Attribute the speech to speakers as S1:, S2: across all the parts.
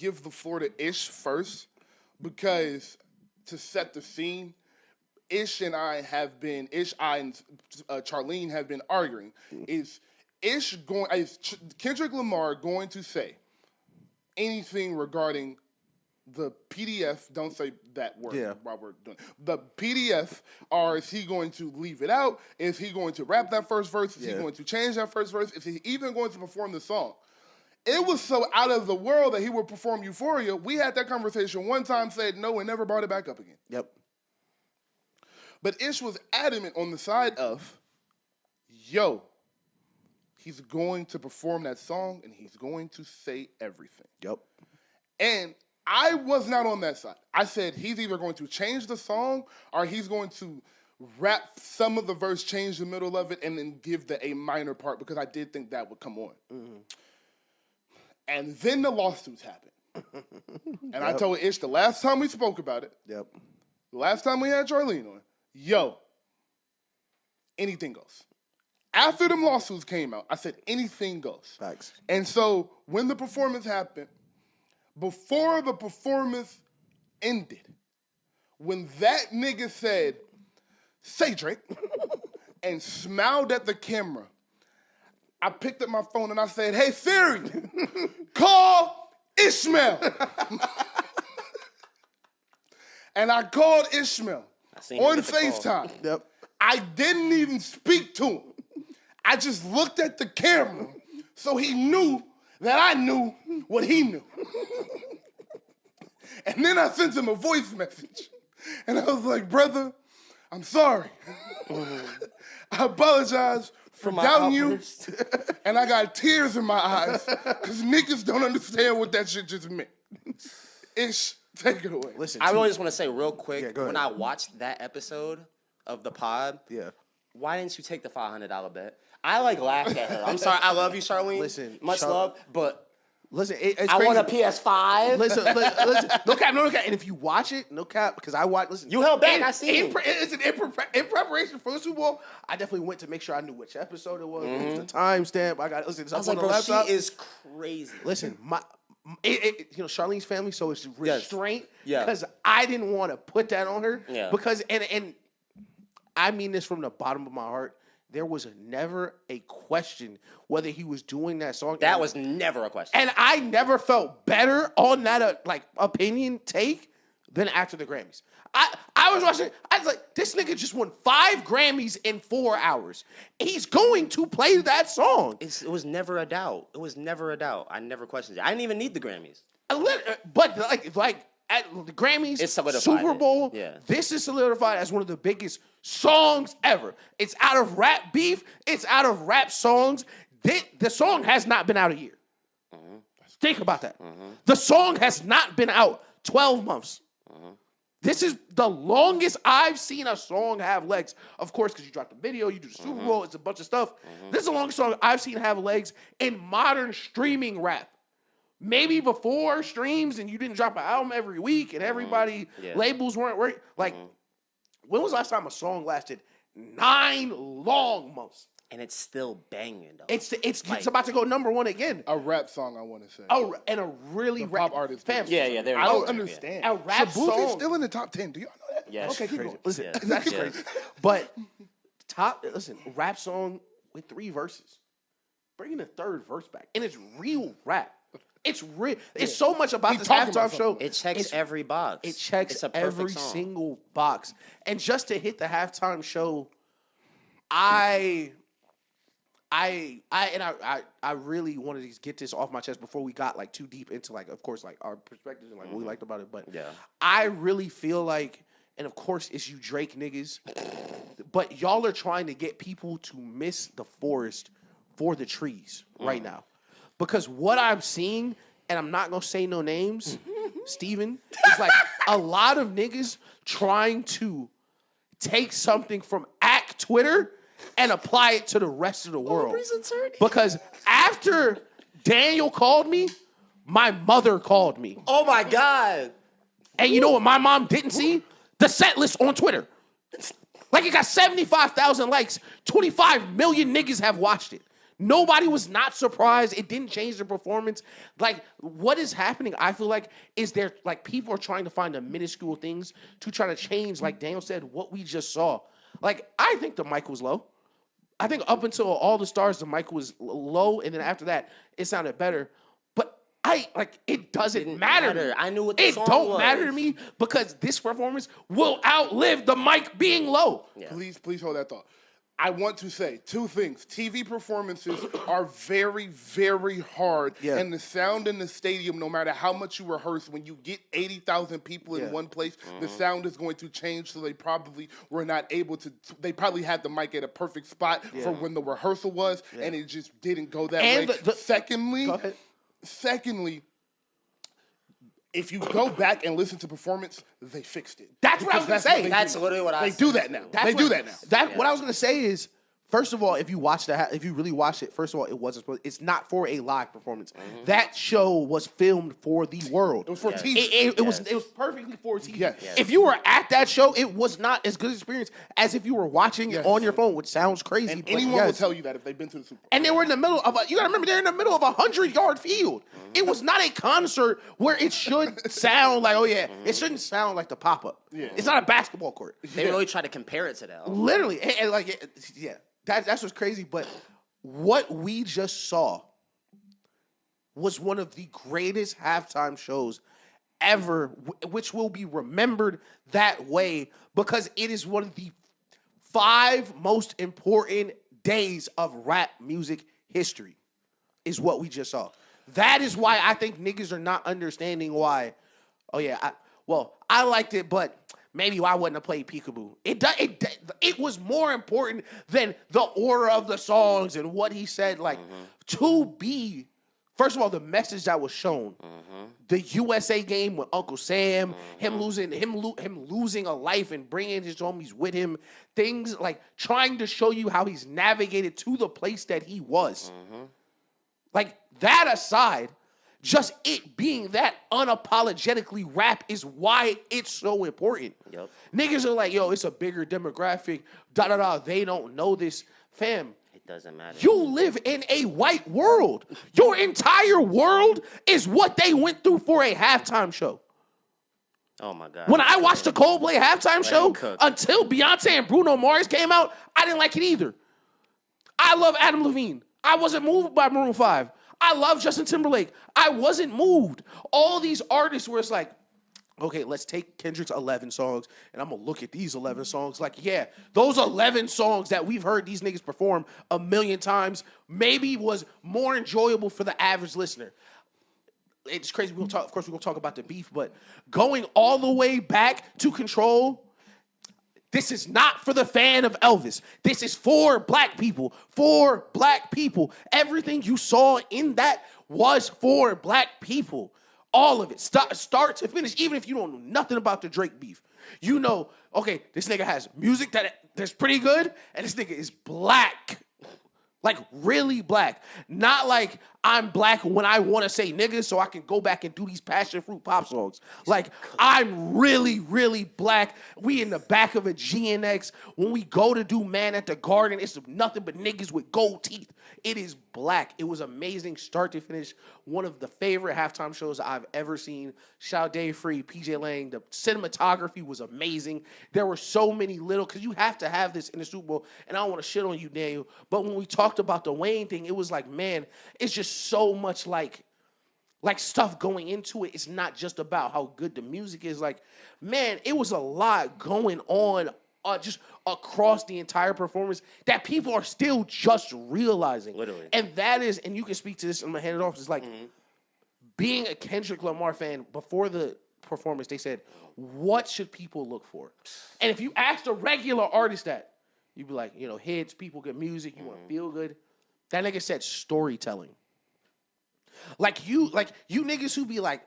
S1: give the floor to Ish first because to set the scene, Ish and Charlene have been arguing. Is Kendrick Lamar going to say anything regarding the PDF? Don't say that word while we're doing it. The PDF, or is he going to leave it out? Is he going to rap that first verse? Is he going to change that first verse? Is he even going to perform the song? It was so out of the world that he would perform Euphoria. We had that conversation one time, said no, and never brought it back up again.
S2: Yep.
S1: But Ish was adamant on the side of, yo, he's going to perform that song and he's going to say everything.
S2: Yep.
S1: And I was not on that side. I said he's either going to change the song or he's going to rap some of the verse, change the middle of it, and then give the A minor part because I did think that would come on. Mm-hmm. And then the lawsuits happened. And I told Ish the last time we spoke about it, the last time we had Charlene on, yo, anything goes. After them lawsuits came out, I said anything goes.
S2: Facts.
S1: And so when the performance happened, before the performance ended, when that nigga said, say Drake, and smiled at the camera, I picked up my phone and I said, hey Siri, call Ishmael. And I called Ishmael on FaceTime.
S2: Yep.
S1: I didn't even speak to him. I just looked at the camera so he knew that I knew what he knew. And then I sent him a voice message. And I was like, brother, I'm sorry. I apologize for doubting you. And I got tears in my eyes because niggas don't understand what that shit just meant. Ish, take it away.
S3: Listen, I really just want to say real quick, when I watched that episode of the pod, why didn't you take the $500 bet? I laughed at her. I'm sorry. I love you, Charlene.
S2: Listen,
S3: much love, but
S2: listen, it's
S3: I
S2: crazy.
S3: want a PS5.
S2: Listen, no cap. And if you watch it, no cap, because I watch. Listen,
S3: you held back. I see.
S2: In preparation for the Super Bowl, I definitely went to make sure I knew which episode it was. It was the timestamp. I got listen.
S3: I was like, bro, she is crazy.
S2: Listen, Charlene's family, so it's restraint.
S3: Yeah.
S2: Because I didn't want to put that on her.
S3: Yeah.
S2: Because and I mean this from the bottom of my heart. There was never a question whether he was doing that song.
S3: That was never a question.
S2: And I never felt better on that opinion take than after the Grammys. I was watching. I was like, this nigga just won 5 Grammys in 4 hours. He's going to play that song.
S3: It was never a doubt. It was never a doubt. I never questioned it. I didn't even need the Grammys.
S2: But at the Grammys,
S3: it's
S2: Super Bowl, this is solidified as one of the biggest songs ever. It's out of rap beef. It's out of rap songs. The song has not been out a year. Mm-hmm. Think about that. Mm-hmm. The song has not been out 12 months. Mm-hmm. This is the longest I've seen a song have legs. Of course, because you dropped the video, you do the Super Bowl, it's a bunch of stuff. Mm-hmm. This is the longest song I've seen have legs in modern streaming rap. Maybe before streams and you didn't drop an album every week and everybody, labels weren't working. When was the last time a song lasted 9 long months?
S3: And it's still banging, though.
S2: It's about to go number 1 again.
S1: A rap song, I want to say.
S2: Oh, and a really
S1: pop artist.
S3: Yeah.
S1: I don't understand.
S2: A rap
S1: Shaboofy's
S2: song.
S1: still in the top 10. Do y'all know that?
S3: Yeah.
S1: Okay, keep
S2: crazy.
S1: going.
S2: Listen, that's crazy. But rap song with 3 verses. Bringing a 3rd verse back. And it's real rap. It's real. It's so much about this halftime show.
S3: It checks every box.
S2: It checks every single box. And just to hit the halftime show, I really wanted to get this off my chest before we got too deep into of course our perspectives and what we liked about it. But I really feel like, and of course it's you Drake niggas, but y'all are trying to get people to miss the forest for the trees right now. Because what I'm seeing, and I'm not going to say no names, Steven, is a lot of niggas trying to take something from Twitter and apply it to the rest of the world. Because after Daniel called me, my mother called me.
S3: Oh, my God.
S2: And you know what my mom didn't see? The set list on Twitter. It got 75,000 likes. 25 million niggas have watched it. Nobody was not surprised. It didn't change the performance. Like, what is happening, I feel like, is there, like, people are trying to find the minuscule things to try to change, like Daniel said, what we just saw. Like, I think the mic was low. I think up until All the Stars, the mic was low, and then after that, it sounded better. But it doesn't matter.
S3: I knew what the song was. It don't
S2: matter to me because this performance will outlive the mic being low.
S1: Yeah. Please hold that thought. I want to say two things. TV performances are very, very hard. Yeah. And the sound in the stadium, no matter how much you rehearse, when you get 80,000 people in one place, the sound is going to change. So they probably were not able to, they probably had the mic at a perfect spot for when the rehearsal was, and it just didn't go that way. Secondly, if you go back and listen to performance, they fixed it.
S2: That's what I was going to say.
S3: That's literally what I said.
S1: They do that now.
S2: What I was going to say is, first of all, if you really watch it, first of all, it's not for a live performance. Mm-hmm. That show was filmed for the world. It was for TV. It was perfectly for TV. Yes. If you were at that show, it was not as good an experience as if you were watching it on your phone, which sounds crazy.
S1: And anyone will tell you that if they've been to the Super Bowl.
S2: And they were in the middle of you got to remember, they're in the middle of a 100-yard field. Mm-hmm. It was not a concert where it should sound like, it shouldn't sound like the pop-up. Yeah. It's not a basketball court.
S3: They really try to compare it to that.
S2: Literally. That's what's crazy, but what we just saw was one of the greatest halftime shows ever, which will be remembered that way because it is one of the 5 most important days of rap music history, is what we just saw. That is why I think niggas are not understanding why, I liked it, but maybe I wouldn't have played Peekaboo. It was more important than the order of the songs and what he said. Like, to be, first of all, the message that was shown, the USA game with Uncle Sam, him losing a life and bringing his homies with him, things like trying to show you how he's navigated to the place that he was. Like, that aside, just it being that unapologetically rap is why it's so important. Yep. Niggas are like, it's a bigger demographic, they don't know this. Fam,
S3: it doesn't matter.
S2: You live in a white world. Your entire world is what they went through for a halftime show.
S3: Oh, my God.
S2: When I watched the Coldplay halftime show, until Beyonce and Bruno Mars came out, I didn't like it either. I love Adam Levine. I wasn't moved by Maroon 5. I love Justin Timberlake. I wasn't moved. All these artists where it's like, okay, let's take Kendrick's 11 songs, and I'm going to look at these 11 songs. Like, those 11 songs that we've heard these niggas perform a million times maybe was more enjoyable for the average listener. It's crazy. Of course, we're going to talk about the beef, but going all the way back to Control, this is not for the fan of Elvis. This is for black people. For black people. Everything you saw in that was for black people. All of it. Start to finish. Even if you don't know nothing about the Drake beef. You know, okay, this nigga has music that's pretty good, and this nigga is black. Like, really black. Not like I'm black when I want to say niggas so I can go back and do these passion fruit pop songs. Like, I'm really, really black. We in the back of a GNX. When we go to do Man at the Garden, it's nothing but niggas with gold teeth. It is black. It was amazing start to finish. One of the favorite halftime shows I've ever seen. Shout out Dave Free, PJ Lang. The cinematography was amazing. There were so many because you have to have this in the Super Bowl. And I don't want to shit on you, Daniel. But when we talked about the Wayne thing, it was like, man, it's just so much like stuff going into it. It's not just about how good the music is. Like, man, it was a lot going on just across the entire performance that people are still just realizing.
S3: Literally.
S2: And that is, and you can speak to this, I'm going to hand it off. It's like being a Kendrick Lamar fan, before the performance, they said, what should people look for? And if you asked a regular artist that, you'd be like, hits, people get music, you want to feel good. That nigga said storytelling. Like you niggas who be like,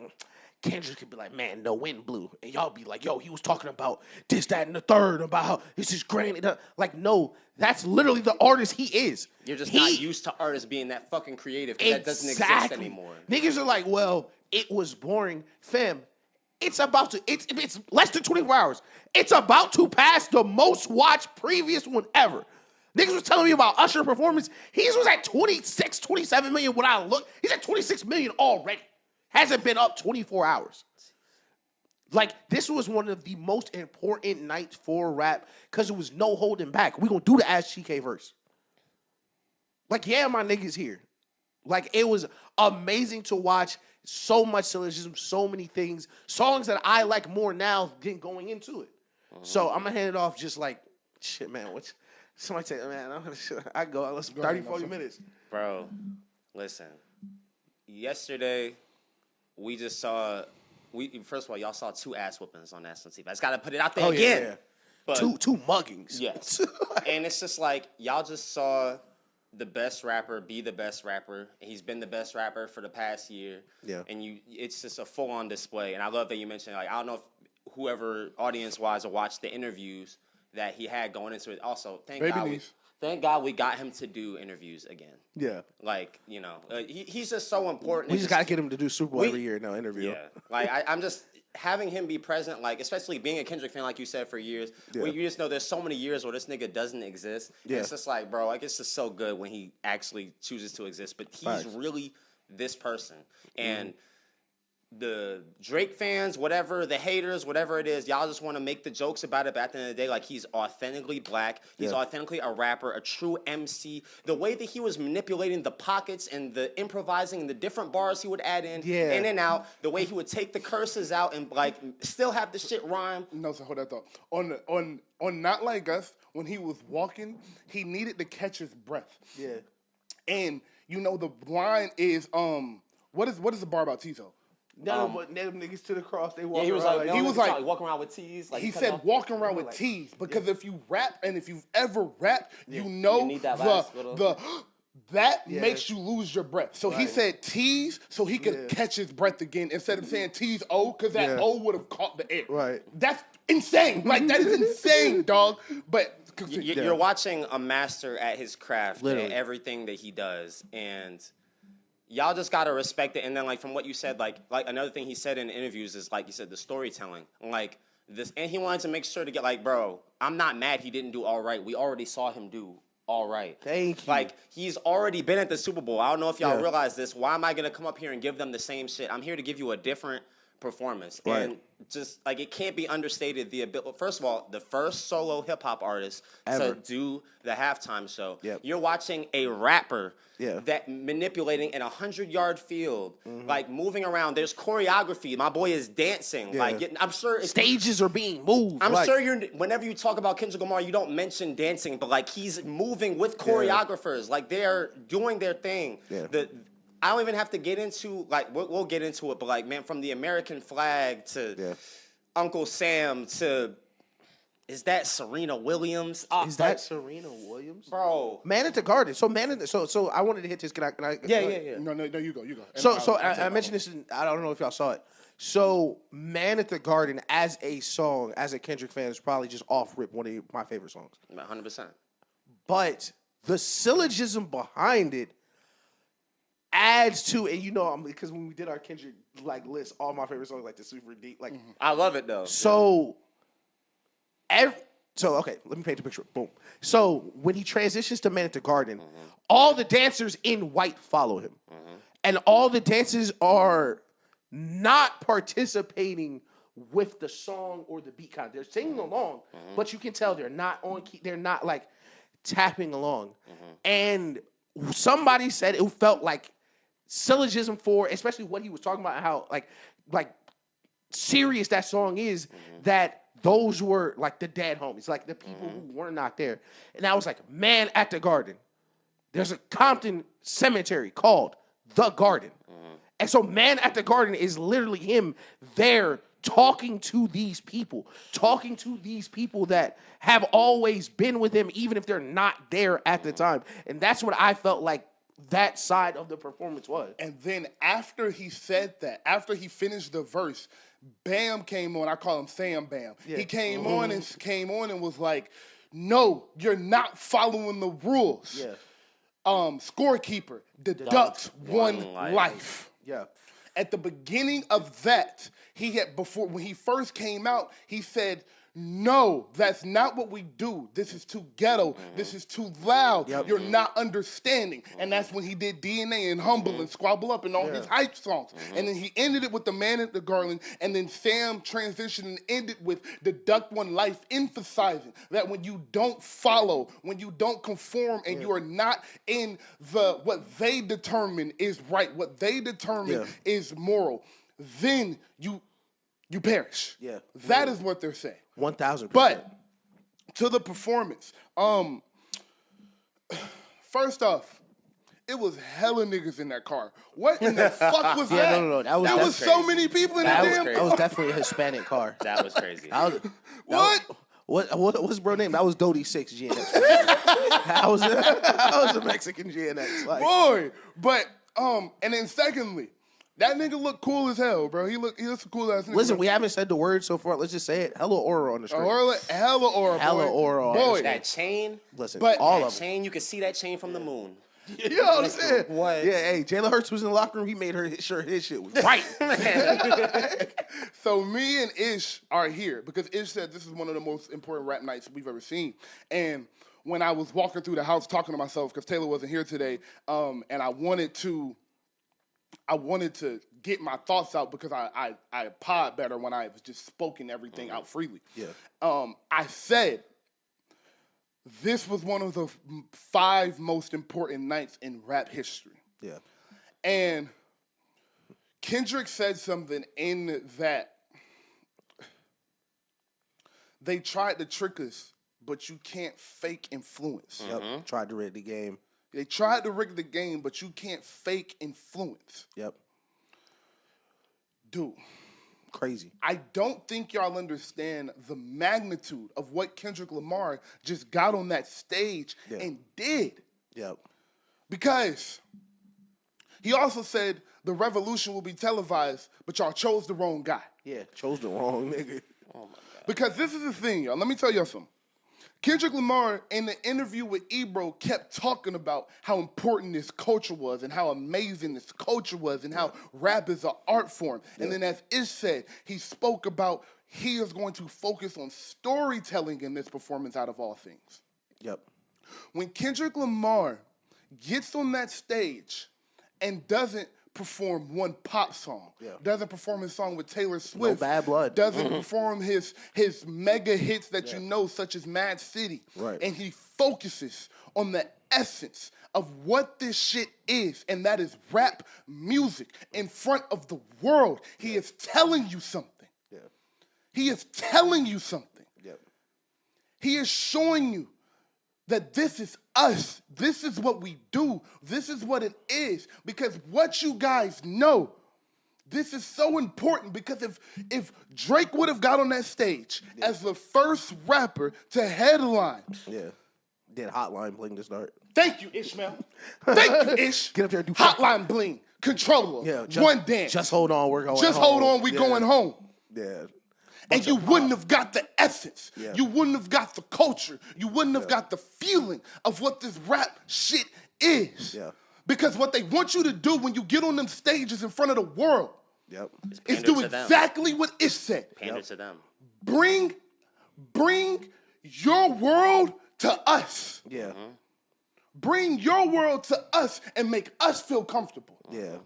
S2: Kendrick could be like, man, the wind blew. And y'all be like, yo, he was talking about this, that, and the third, about how this is granted. Like, no, that's literally the artist he is.
S3: You're just not used to artists being that fucking creative because that doesn't exist anymore.
S2: Niggas are like, well, it was boring. Fam, it's less than 24 hours. It's about to pass the most watched previous one ever. Niggas was telling me about Usher's performance. He was at 26, 27 million when I look. He's at 26 million already. Hasn't been up 24 hours. Like, this was one of the most important nights for rap because it was no holding back. We gonna do the Ask GK verse. Like, yeah, my niggas here. Like, it was amazing to watch. So much syllogism, so many things. Songs that I like more now than going into it. So I'm going to hand it off just like, shit, man. Somebody say, man, I go 30, 40 minutes.
S3: Bro, listen. Yesterday, we just saw, first of all, y'all saw 2 ass whoopings on national TV. I just got to put it out there again.
S2: Yeah.
S3: But,
S2: two muggings.
S3: Yes. And it's just like, y'all just saw the best rapper be the best rapper, and he's been the best rapper for the past year.
S2: Yeah.
S3: And it's just a full-on display. And I love that you mentioned, like, I don't know if whoever audience-wise will watch the interviews that he had going into it. Also, thank God we got him to do interviews again.
S2: Yeah.
S3: Like, you know, he's just so important.
S2: We just got to get him to do Super Bowl every year now, interview.
S3: Yeah. Like, I'm just... having him be present, like, especially being a Kendrick fan, like you said, for years, where you just know there's so many years where this nigga doesn't exist. Yeah. It's just like, bro, like, it's just so good when he actually chooses to exist. But he's really this person. And the Drake fans, whatever, the haters, whatever it is, y'all just want to make the jokes about it. But at the end of the day, like, he's authentically black. He's authentically a rapper, a true MC. The way that he was manipulating the pockets and the improvising and the different bars he would add in and out, the way he would take the curses out and, like, still have the shit rhyme.
S1: No, so hold that thought. On Not Like Us, when he was walking, he needed to catch his breath.
S2: Yeah.
S1: And, you know, the line is, what is the bar about Tito?
S2: No, but them niggas to the cross, they walk
S3: he was
S2: around
S3: like, he was like walking around with tees. Like
S1: he said walking around with tees because if you rap and if you've ever rapped, you know
S3: you need that last little...
S1: that makes you lose your breath. So he said tees so he could catch his breath again instead of saying tees O because that O would have caught the air.
S2: Right.
S1: That's insane. Like that is insane, dog. But
S3: you're watching a master at his craft
S2: Literally.
S3: and everything that he does, and y'all just gotta respect it. And then, like, from what you said, like another thing he said in interviews is, like you said, the storytelling, like this, and he wanted to make sure to get, like, bro, I'm not mad he didn't do all right. We already saw him do all right.
S2: Thank you.
S3: Like, he's already been at the Super Bowl. I don't know if y'all realize this. Why am I gonna come up here and give them the same shit? I'm here to give you a different performance. Right. And just, like, it can't be understated the ability. First of all, the first solo hip-hop artist to do the halftime show. Yep. You're watching a rapper that manipulating in a 100-yard field, like, moving around. There's choreography. My boy is dancing. Like, I'm sure
S2: stages are being moved.
S3: I'm sure whenever you talk about Kendrick Lamar, you don't mention dancing, but, like, he's moving with choreographers. Like, they're doing their thing. I don't even have to get into, like, we'll get into it, but, like, man, from the American flag to Uncle Sam to, is that Serena Williams?
S2: Is that Serena Williams?
S3: Bro.
S2: Man at the Garden. So so I wanted to hit this. Can I
S3: Yeah.
S1: No, you go.
S2: So I mentioned this, I don't know if y'all saw it. So Man at the Garden as a song, as a Kendrick fan, is probably just off rip one of my favorite songs.
S3: 100%.
S2: But the syllogism behind it adds to, and you know, because when we did our Kendrick like list, all my favorite songs like the super deep, like
S3: I love it though.
S2: So, okay, let me paint the picture. Boom. So when he transitions to Man at the Garden, all the dancers in white follow him, and all the dancers are not participating with the song or the beat. Kind of, they're singing along, but you can tell they're not on key. They're not like tapping along, and somebody said it felt like syllogism for, especially what he was talking about, how like serious that song is, that those were like the dead homies, like the people who were not there. And I was like, Man at the Garden. There's a Compton cemetery called The Garden. And so Man at the Garden is literally him there talking to these people that have always been with him, even if they're not there at the time. And that's what I felt like that side of the performance was.
S1: And then after he said that, after he finished the verse, Bam came on. I call him Sam Bam. Yeah. He came on and was like, "No, you're not following the rules.
S2: Yeah.
S1: Scorekeeper deducts one life."
S2: Yeah.
S1: At the beginning of that, when he first came out, he said, no, that's not what we do. This is too ghetto. This is too loud. You're not understanding. And that's when he did DNA and Humble and Squabble Up and all his hype songs. And then he ended it with The Man at the Garland. And then Sam transitioned and ended with Deduct One Life, emphasizing that when you don't follow, when you don't conform, and you are not in what they determine is right, what they determine is moral, then you perish.
S2: Yeah.
S1: That is what they're saying.
S2: 1,000%.
S1: But to the performance, first off, it was hella niggas in that car. What in the fuck was that?
S2: No.
S1: There was so many people in that damn car.
S2: That was definitely a Hispanic car.
S3: That was crazy.
S2: What's bro name? That was Dodie 6 GNX. That was a Mexican GNX. Like.
S1: Boy, but and then secondly, that nigga looked cool as hell, bro. He looks a cool ass nigga.
S2: Listen, we haven't said the word so far. Let's just say it. Hella aura on the street.
S1: Hella aura, boy.
S3: That chain.
S2: Listen,
S1: but
S2: all
S3: that
S2: of
S3: chain, you can see that chain from the moon.
S2: You know what I'm saying?
S3: What?
S2: Yeah, hey, Jalen Hurts was in the locker room. He made sure his shit was right.
S1: So me and Ish are here because Ish said this is one of the most important rap nights we've ever seen. And when I was walking through the house talking to myself, because Taylor wasn't here today, and I wanted to get my thoughts out because I pod better when I was just spoken everything out freely.
S2: Yeah.
S1: I said this was one of the 5 most important nights in rap history.
S2: Yeah.
S1: And Kendrick said something in that they tried to trick us, but you can't fake influence.
S2: Yep. Tried to rig the game.
S1: They tried to rig the game, but you can't fake influence.
S2: Yep.
S1: Dude.
S2: Crazy.
S1: I don't think y'all understand the magnitude of what Kendrick Lamar just got on that stage and did.
S2: Yep.
S1: Because he also said the revolution will be televised, but y'all chose the wrong guy.
S2: Yeah, chose the wrong nigga.
S3: Oh, my God.
S1: Because this is the thing, y'all. Let me tell y'all something. Kendrick Lamar, in the interview with Ebro, kept talking about how important this culture was and how amazing this culture was and how rap is an art form. And then as Ish said, he spoke about he is going to focus on storytelling in this performance out of all things.
S2: Yep.
S1: When Kendrick Lamar gets on that stage and doesn't perform one pop song, doesn't perform his song with Taylor Swift,
S2: No Bad Blood,
S1: doesn't perform his mega hits that you know, such as Mad City, and he focuses on the essence of what this shit is, and that is rap music in front of the world. He is telling you something.
S2: Yeah.
S1: He is telling you something.
S2: Yep.
S1: He is showing you that this is us. This is what we do. This is what it is. Because what you guys know, this is so important because if Drake would have got on that stage as the first rapper to headline.
S2: Yeah. Did Hotline Bling to start.
S1: Thank you, Ishmael. Thank you, Ish.
S2: Get up there and do
S1: Hotline Bling. Controller.
S2: Yeah,
S1: One dance.
S2: Just hold on, we're going
S1: Just
S2: home.
S1: hold on, we going home.
S2: Yeah.
S1: And you wouldn't have got the essence.
S2: Yeah.
S1: You wouldn't have got the culture. You wouldn't have got the feeling of what this rap shit is.
S2: Yeah.
S1: Because what they want you to do when you get on them stages in front of the world is
S3: pander
S1: do
S3: to them.
S1: exactly what Ish said.
S3: Pander to them.
S1: Bring your world to us.
S2: Yeah.
S1: Bring your world to us and make us feel comfortable.
S2: Yeah.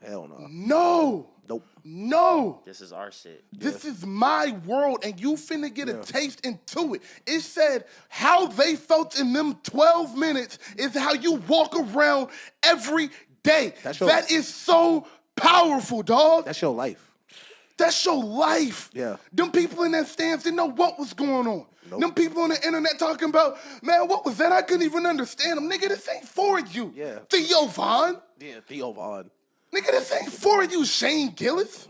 S2: Hell no.
S1: No.
S2: Nope.
S1: No.
S3: This is our shit.
S1: This is my world, and you finna get a taste into it. It said how they felt in them 12 minutes is how you walk around every day. That is so powerful, dog.
S2: That's your life.
S1: That's your life.
S2: Yeah.
S1: Them people in that stands didn't know what was going on. Nope. Them people on the internet talking about, man, what was that? I couldn't even understand them. Nigga, this ain't for you.
S2: Yeah.
S1: Theo Von.
S2: Yeah, Theo Von.
S1: Nigga, this ain't for you, Shane Gillis.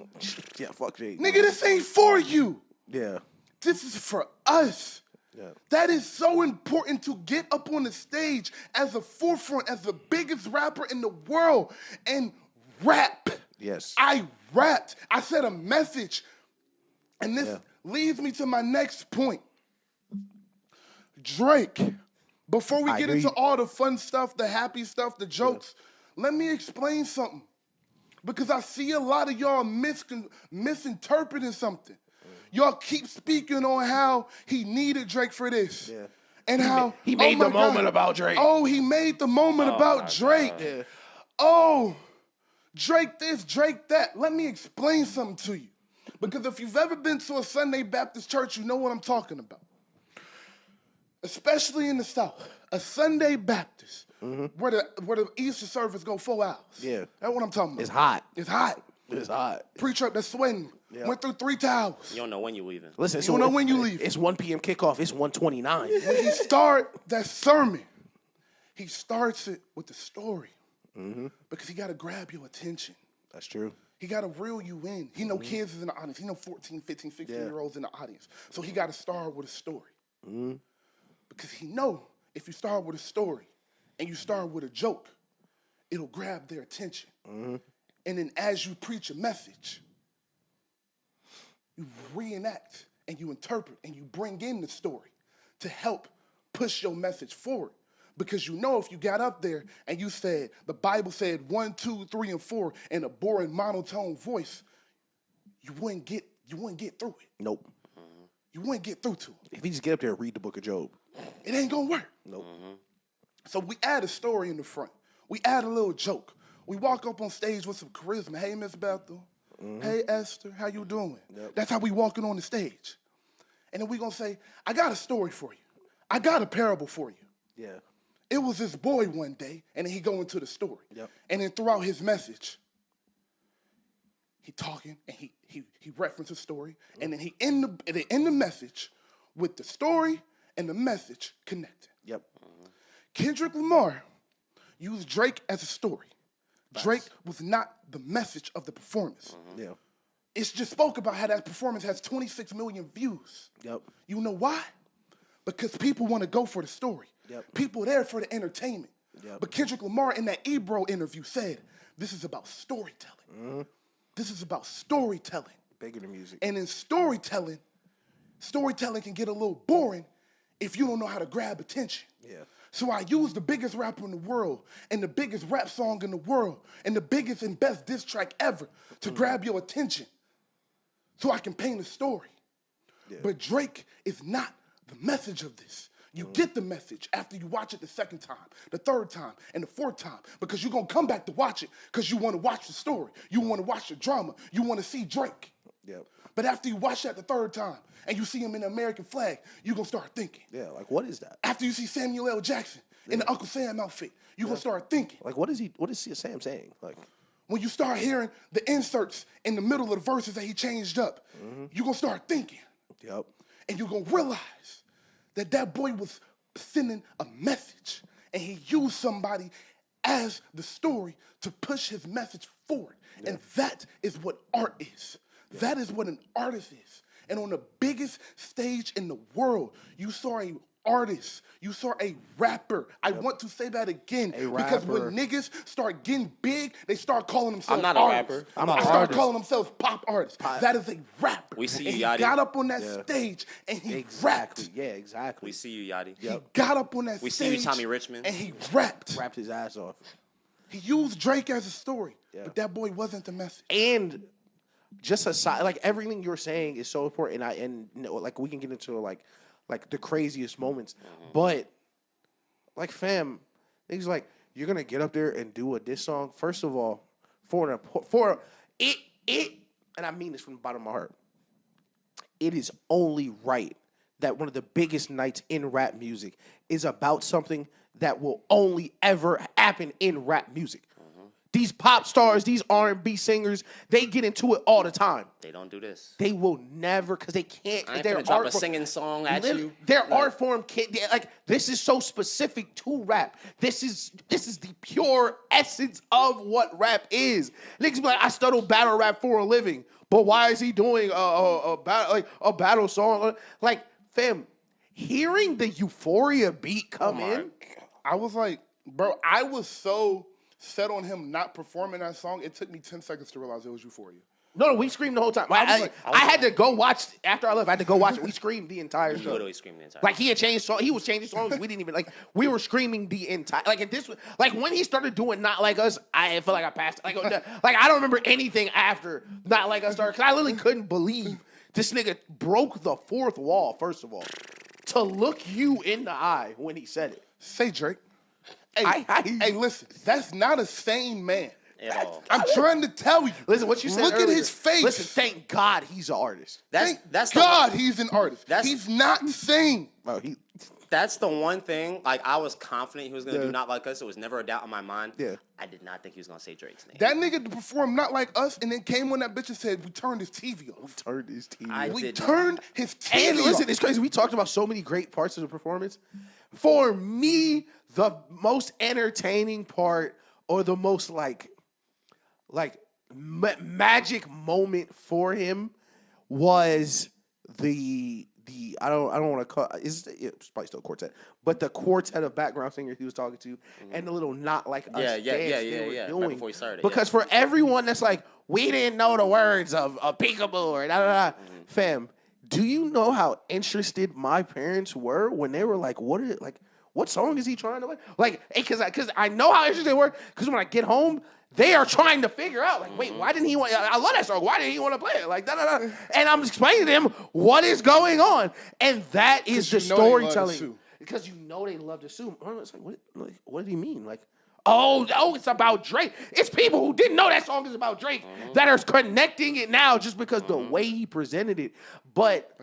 S2: Yeah, fuck Shane.
S1: Nigga, this ain't for you.
S2: Yeah.
S1: This is for us.
S2: Yeah.
S1: That is so important to get up on the stage as the forefront, as the biggest rapper in the world, and rap.
S2: Yes.
S1: I rapped. I said a message. And this leads me to my next point. Drake, before we get into all the fun stuff, the happy stuff, the jokes, let me explain something. Because I see a lot of y'all misinterpreting something. Y'all keep speaking on how he needed Drake for this.
S2: Yeah.
S1: And how
S2: he made
S1: oh
S2: the
S1: my God.
S2: moment about Drake.
S1: Oh, he made the moment about Drake.
S2: Yeah.
S1: Oh, Drake this, Drake that. Let me explain something to you. Because if you've ever been to a Sunday Baptist church, you know what I'm talking about. Especially in the South, a Sunday Baptist, where the Easter service go 4 hours.
S2: Yeah.
S1: That's what I'm talking about.
S2: It's hot.
S1: It's hot.
S2: It's hot.
S1: Preacher up there sweating.
S2: Yeah.
S1: Went through 3 towels.
S3: You don't know when you're leaving.
S2: Listen,
S1: You don't know when you leave.
S2: It's 1 p.m. kickoff. It's 1:29.
S1: When he start that sermon, he starts it with the story. Because he got to grab your attention.
S2: That's true.
S1: He got to reel you in. He know kids is in the audience. He know 14, 15, 16-year-olds in the audience. So he got to start with a story. Because he know if you start with a story and you start with a joke, it'll grab their attention. And then as you preach a message, you reenact and you interpret and you bring in the story to help push your message forward. Because you know if you got up there and you said, the Bible said 1, 2, 3, and 4 in a boring monotone voice, you wouldn't get through it.
S2: Nope.
S1: You wouldn't get through to it.
S2: If you just get up there and read the book of Job.
S1: It ain't gonna work.
S2: Nope.
S1: So we add a story in the front. We add a little joke. We walk up on stage with some charisma. Hey, Miss Bethel. Hey, Esther. How you doing?
S2: Yep.
S1: That's how we walking on the stage. And then we gonna say, I got a story for you. I got a parable for you.
S2: Yeah.
S1: It was this boy one day, and then he go into the story.
S2: Yep.
S1: And then throughout his message, he talking and he references story, and then they end the message with the story and the message connected.
S2: Yep.
S1: Kendrick Lamar used Drake as a story. Drake was not the message of the performance.
S2: Yeah.
S1: It's just spoke about how that performance has 26 million views.
S2: Yep.
S1: You know why? Because people want to go for the story.
S2: Yep.
S1: People there for the entertainment.
S2: Yep.
S1: But Kendrick Lamar in that Ebro interview said, this is about storytelling. This is about storytelling.
S2: Bigger than music.
S1: And in storytelling can get a little boring if you don't know how to grab attention.
S2: Yeah.
S1: So I use the biggest rapper in the world and the biggest rap song in the world and the biggest and best diss track ever to grab your attention so I can paint a story.
S2: Yeah.
S1: But Drake is not the message of this. You get the message after you watch it the second time, the third time, and the fourth time because you're going to come back to watch it because you want to watch the story. You want to watch the drama. You want to see Drake.
S2: Yep.
S1: But after you watch that the third time and you see him in the American flag, you're going to start thinking.
S2: Yeah, like what is that?
S1: After you see Samuel L. Jackson in the Uncle Sam outfit, you're going to start thinking.
S2: Like what is Sam saying? Like
S1: When you start hearing the inserts in the middle of the verses that he changed up, you're going to start thinking.
S2: Yep.
S1: And you're going to realize that boy was sending a message and he used somebody as the story to push his message forward. Yeah. And that is what art is. Yeah. That is what an artist is. And on the biggest stage in the world, you saw a artist. You saw a rapper. I want to say that again. Because when niggas start getting big, they start calling themselves
S3: I'm not
S1: artists.
S3: a rapper.
S2: I'm an
S1: I start
S2: artist.
S1: calling themselves pop artists. That is a rapper.
S3: We see
S1: and
S3: you,
S1: he
S3: Yachty.
S1: got up on that stage and he rapped.
S2: Yeah, exactly.
S3: We see you, Yachty.
S1: He got up on that
S3: We
S1: stage.
S3: see you, Tommy Richmond.
S1: And he rapped.
S2: Rapped his ass off.
S1: He used Drake as a story. But that boy wasn't the message.
S2: And just aside, like everything you're saying is so important. And like we can get into like the craziest moments, but like fam, it's like you're gonna get up there and do a diss song. First of all, for it, and I mean this from the bottom of my heart. It is only right that one of the biggest nights in rap music is about something that will only ever happen in rap music. These pop stars, these R&B singers, they get into it all the time.
S3: They don't do this.
S2: They will never, because they can't.
S3: I ain't finna drop a singing song at you.
S2: Their art form can't. Like this is so specific to rap. This is the pure essence of what rap is. Niggas be like, I studied battle rap for a living, but why is he doing a battle song? Like, fam, hearing the Euphoria beat come in,
S1: I was like, bro, I was so set on him not performing that song, it took me 10 seconds to realize it was Euphoria.
S2: No, we screamed the whole time. I had to go watch after I left. I had to go watch it. We screamed the entire show.
S3: Literally screamed the entire.
S2: Like he had changed song. He was changing songs. We didn't even we were screaming the entire. Like this. Like when he started doing Not Like Us, I felt like I passed. Like I don't remember anything after Not Like Us started because I literally couldn't believe This nigga broke the fourth wall, first of all, to look you in the eye when he said it.
S1: Say Drake. Hey, hey, listen, that's not a sane man.
S3: At all.
S1: I'm trying to tell you.
S2: Listen, what you said
S1: Look
S2: earlier,
S1: at his face.
S2: Listen, thank God he's an artist.
S3: That's
S1: God, he's an artist.
S3: That's-
S1: He's not sane.
S2: Bro,
S3: That's the one thing. Like, I was confident he was gonna do Not Like Us. It was never a doubt in my mind.
S2: Yeah.
S3: I did not think he was gonna say Drake's name.
S1: That nigga performed Not Like Us, and then came on that bitch and said, we turned his TV off.
S2: turned his TV
S1: We turned his TV
S2: And
S1: off.
S2: listen, it's crazy. We talked about so many great parts of the performance. For me, the most entertaining part or the most like magic moment for him was the I don't want to call it's probably still quartet, but the quartet of background singers he was talking to and the little Not Like Us dance they were doing.
S3: Right before he started,
S2: because for everyone that's like, we didn't know the words of Peekaboo or da da da, fam. Do you know how interested my parents were when they were like, what song is he trying to play? Like, because I know how interested they were. Because when I get home, they are trying to figure out, like, wait, why didn't he want? I love that song. Why didn't he want to play it? Like, da da da. And I'm explaining to them what is going on, and that is the storytelling. Because you know they love to sue. It's like, what did he mean? Like, oh, it's about Drake. It's people who didn't know that song is about Drake that are connecting it now just because the way he presented it. But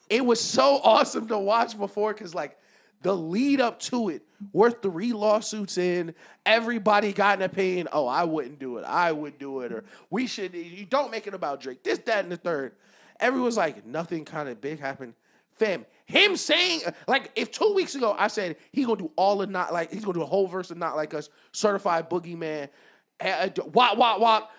S2: it was so awesome to watch before because, like, the lead up to it, we're 3 lawsuits in. Everybody got an opinion. Oh, I wouldn't do it. I would do it. Or we should. You don't make it about Drake. This, that, and the third. Everyone's like, nothing kind of big happened. Fam, him saying, like, if 2 weeks ago I said he's going to do all of Not Like, he's going to do a whole verse of Not Like Us, Certified Boogeyman, wop, wop, wop.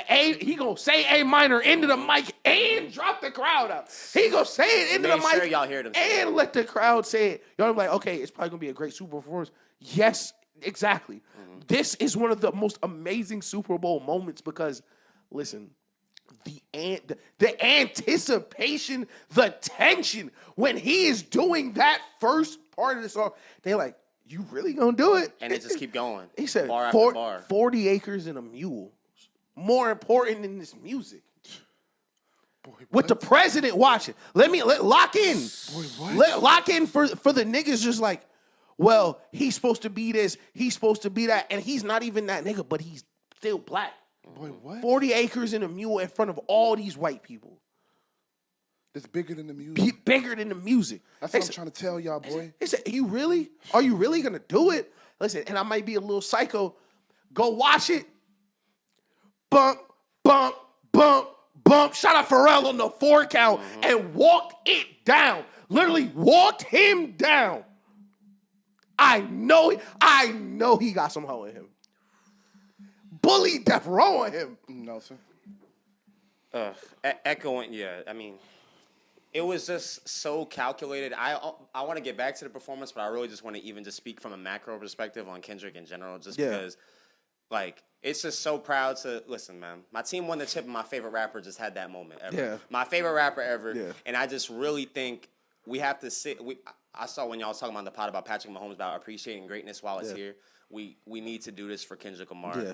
S2: He gonna say A minor into the mic and drop the crowd out. He gonna say it into the mic
S3: sure y'all hear them
S2: and let the crowd say it. Y'all be like, okay, it's probably gonna be a great Super Bowl performance. Yes, exactly. This is one of the most amazing Super Bowl moments because, listen, the anticipation, the tension when he is doing that first part of the song, they're like, you really gonna do it?
S3: And they just keep going.
S2: He said,
S3: bar after bar.
S2: 40 acres and a mule. More important than this music. Boy, with the president watching. Let lock in. Boy, what? Lock in for the niggas just like, well, he's supposed to be this, he's supposed to be that, and he's not even that nigga, but he's still black.
S1: Boy, what?
S2: 40 acres and a mule in front of all these white people.
S1: That's bigger than the music.
S2: Bigger than the music.
S1: That's what I'm trying to tell y'all, boy.
S2: He said, are you really gonna do it? Listen, and I might be a little psycho. Go watch it. Bump, bump, bump, bump. Shout out Pharrell on the 4 count and walked it down. Literally walked him down. I know he got some hoe in him. Bully Death Row on him.
S1: No, sir.
S3: Echoing, yeah. I mean, it was just so calculated. I want to get back to the performance, but I really just want to even just speak from a macro perspective on Kendrick in general, just because, like, it's just so proud to listen, man. My team won the chip, and my favorite rapper just had that moment ever.
S2: Yeah.
S3: My favorite rapper ever.
S2: Yeah.
S3: And I just really think we have to sit. I saw when y'all was talking about the pod about Patrick Mahomes about appreciating greatness while it's here. We need to do this for Kendrick Lamar. Yeah.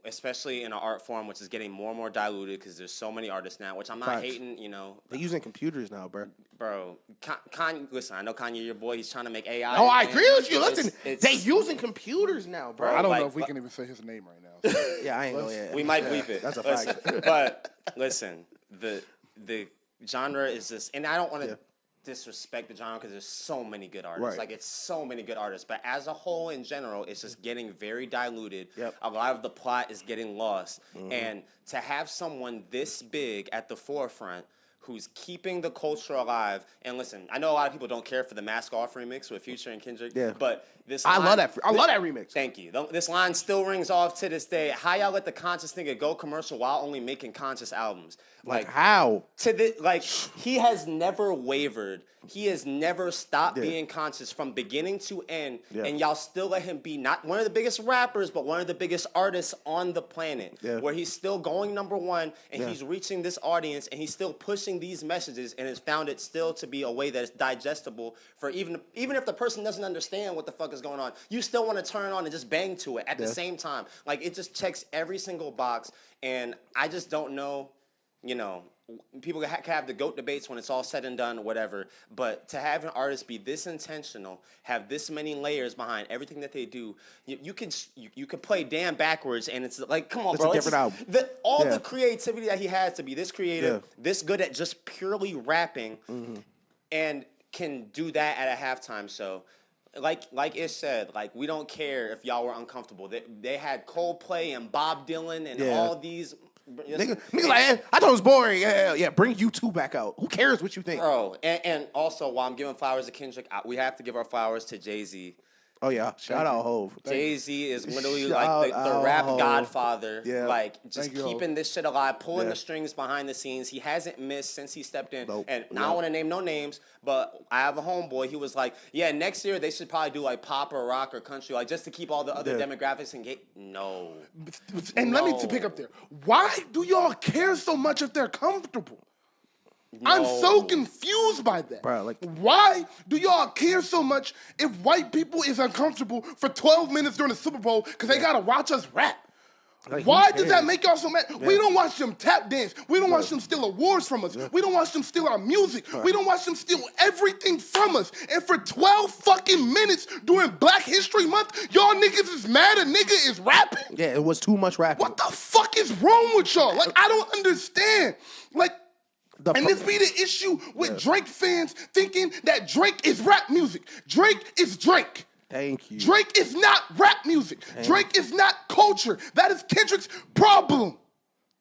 S3: Especially in an art form which is getting more and more diluted because there's so many artists now, which I'm not hating, you know.
S2: They're using computers now, bro.
S3: Bro, Kanye, listen, I know Kanye, your boy, he's trying to make AI.
S2: Oh, I agree with you. Listen, they using computers now, bro.
S1: I don't know if we can even say his name right now. So.
S2: Yeah, I ain't know yet.
S3: We might bleep it.
S2: That's a fact.
S3: But listen, the genre is just, and I don't want to disrespect the genre because there's so many good artists.
S2: Right.
S3: Like, it's so many good artists. But as a whole, in general, it's just getting very diluted.
S2: Yep.
S3: A lot of the plot is getting lost. And to have someone this big at the forefront who's keeping the culture alive. And listen, I know a lot of people don't care for the Mask Off remix with Future and Kendrick. Yeah. But this line,
S2: I love that remix.
S3: Thank you. This line still rings off to this day. How y'all let the conscious nigga go commercial while only making conscious albums?
S2: Like how?
S3: He has never wavered. He has never stopped being conscious from beginning to end. Yeah. And y'all still let him be not one of the biggest rappers, but one of the biggest artists on the planet. Yeah. Where he's still going #1 and he's reaching this audience and he's still pushing these messages and has found it still to be a way that is digestible for even if the person doesn't understand what the fuck is going on. You still want to turn on and just bang to it at the same time. Like, it just checks every single box. And I just don't know. You know, people can have the GOAT debates when it's all said and done, whatever. But to have an artist be this intentional, have this many layers behind everything that they do, you could play Damn backwards, and it's like, come on,
S2: It's
S3: bro.
S2: a different album.
S3: The creativity that he has to be this creative, this good at just purely rapping, and can do that at a halftime show. Like Ish said, like, we don't care if y'all were uncomfortable. They had Coldplay and Bob Dylan and all these.
S2: Nigga like, I thought it was boring. Yeah. Bring U2 back out. Who cares what you think?
S3: Bro, and also, while I'm giving flowers to Kendrick, we have to give our flowers to Jay-Z.
S2: Oh, yeah. Shout out Hov.
S3: Jay-Z is literally like the rap godfather.
S2: Yeah.
S3: Like, just keeping this shit alive, pulling the strings behind the scenes. He hasn't missed since he stepped in. And I don't want to name no names, but I have a homeboy. He was like, yeah, next year they should probably do like pop or rock or country, like just to keep all the other demographics and get. No.
S1: And let me pick up there. Why do y'all care so much if they're comfortable? No. I'm so confused by that.
S2: Bro, like,
S1: why do y'all care so much if white people is uncomfortable for 12 minutes during the Super Bowl because they gotta watch us rap? Like, why does that make y'all so mad? We don't watch them tap dance. We don't watch them steal awards from us. We don't watch them steal our music. We don't watch them steal everything from us. And for 12 fucking minutes during Black History Month, y'all niggas is mad a nigga is rapping?
S2: Yeah, it was too much rapping.
S1: What the fuck is wrong with y'all? Like, I don't understand. Like, and this be the issue with Drake fans thinking that Drake is rap music. Drake is Drake.
S2: Thank you.
S1: Drake is not rap music. Drake is not culture. That is Kendrick's problem.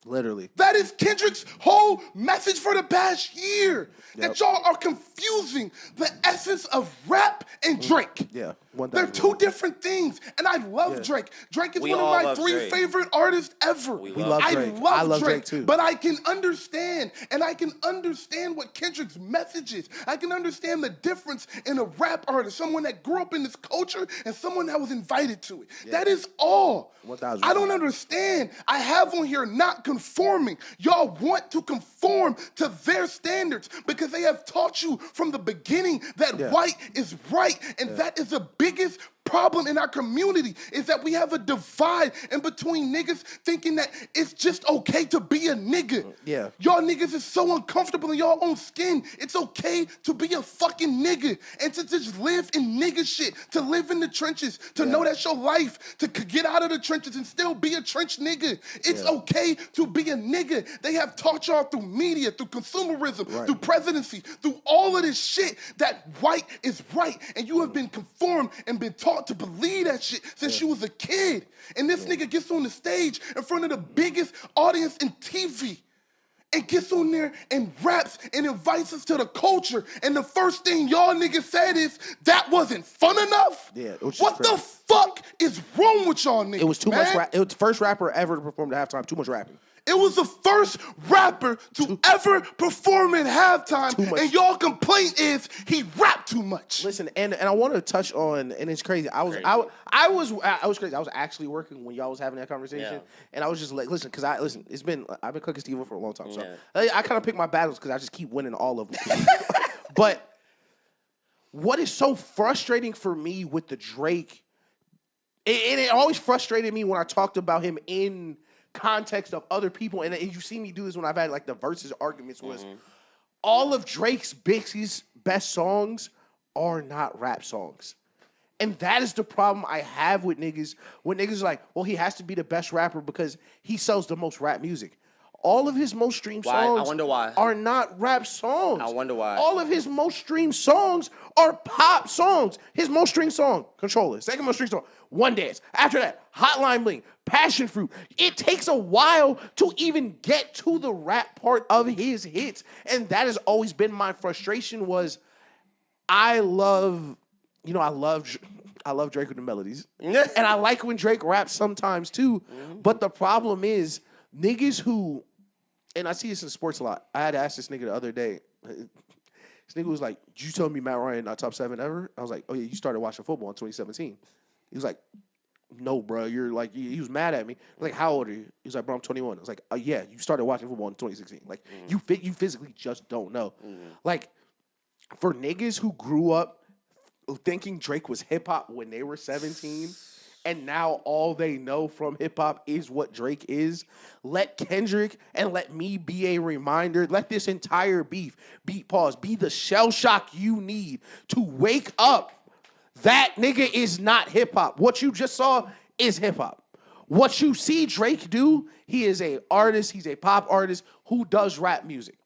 S2: Literally.
S1: That is Kendrick's whole message for the past year. That y'all are confusing the essence of rap and Drake.
S2: Yeah.
S1: They're two different things. And I love Drake. Drake is one of my three favorite artists ever.
S2: We love Drake.
S1: I love Drake
S2: too.
S1: But I can understand, and I can understand what Kendrick's message is. I can understand the difference in a rap artist, someone that grew up in this culture and someone that was invited to it. That is all.
S2: 1,000%.
S1: I don't understand. I have on here not conforming. Y'all want to conform to their standards because they have taught you from the beginning that white is right, and that is the biggest problem in our community is that we have a divide in between niggas thinking that it's just okay to be a nigga.
S2: Yeah.
S1: Y'all niggas is so uncomfortable in y'all own skin. It's okay to be a fucking nigga and to just live in nigga shit, to live in the trenches, to know that's your life, to get out of the trenches and still be a trench nigga. It's okay to be a nigga. They have taught y'all through media, through consumerism, through presidency, through all of this shit that white is right. And you have been conformed and been taught to believe that shit since you was a kid. And this nigga gets on the stage in front of the biggest audience in TV and gets on there and raps and invites us to the culture. And the first thing y'all niggas said is, that wasn't fun enough?
S2: Yeah, it was
S1: what the fuck is wrong with y'all niggas?
S2: It was too much rap. It was the first rapper ever to perform at halftime. Too much rapping.
S1: It was the first rapper to ever perform at halftime, and y'all complaint is he rapped too much.
S2: Listen, and I want to touch on, and it's crazy. I was crazy. I was actually working when y'all was having that conversation, and I was just like, listen, because I've been cooking Steve for a long time, so I kind of pick my battles because I just keep winning all of them. But what is so frustrating for me with the Drake, and it always frustrated me when I talked about him in context of other people, and you see me do this when I've had like the versus arguments, was all of Drake's best songs are not rap songs. And that is the problem I have with niggas, when niggas are like, well, he has to be the best rapper because he sells the most rap music. All of his most streamed songs
S3: I wonder why.
S2: are not rap songs.
S3: I wonder why.
S2: All of his most streamed songs are pop songs. His most streamed song, Controller. Second most streamed song, One Dance. After that, Hotline Bling, Passion Fruit. It takes a while to even get to the rap part of his hits. And that has always been my frustration, was I love Drake with the melodies. And I like when Drake raps sometimes too. But the problem is, niggas who, and I see this in sports a lot. I had to ask this nigga the other day. This nigga was like, "Did you tell me Matt Ryan not top 7 ever?" I was like, "Oh yeah, you started watching football in 2017." He was like, "No, bro, you're like," he was mad at me. I was like, "How old are you?" He was like, "Bro, I'm 21." I was like, "Yeah, you started watching football in 2016. Like, you physically just don't know." Like, for niggas who grew up thinking Drake was hip hop when they were 17, and now all they know from hip-hop is what Drake is. Let Kendrick and let me be a reminder. Let this entire be the shell shock you need to wake up. That nigga is not hip-hop. What you just saw is hip-hop. What you see Drake do, he is a artist, he's a pop artist who does rap music.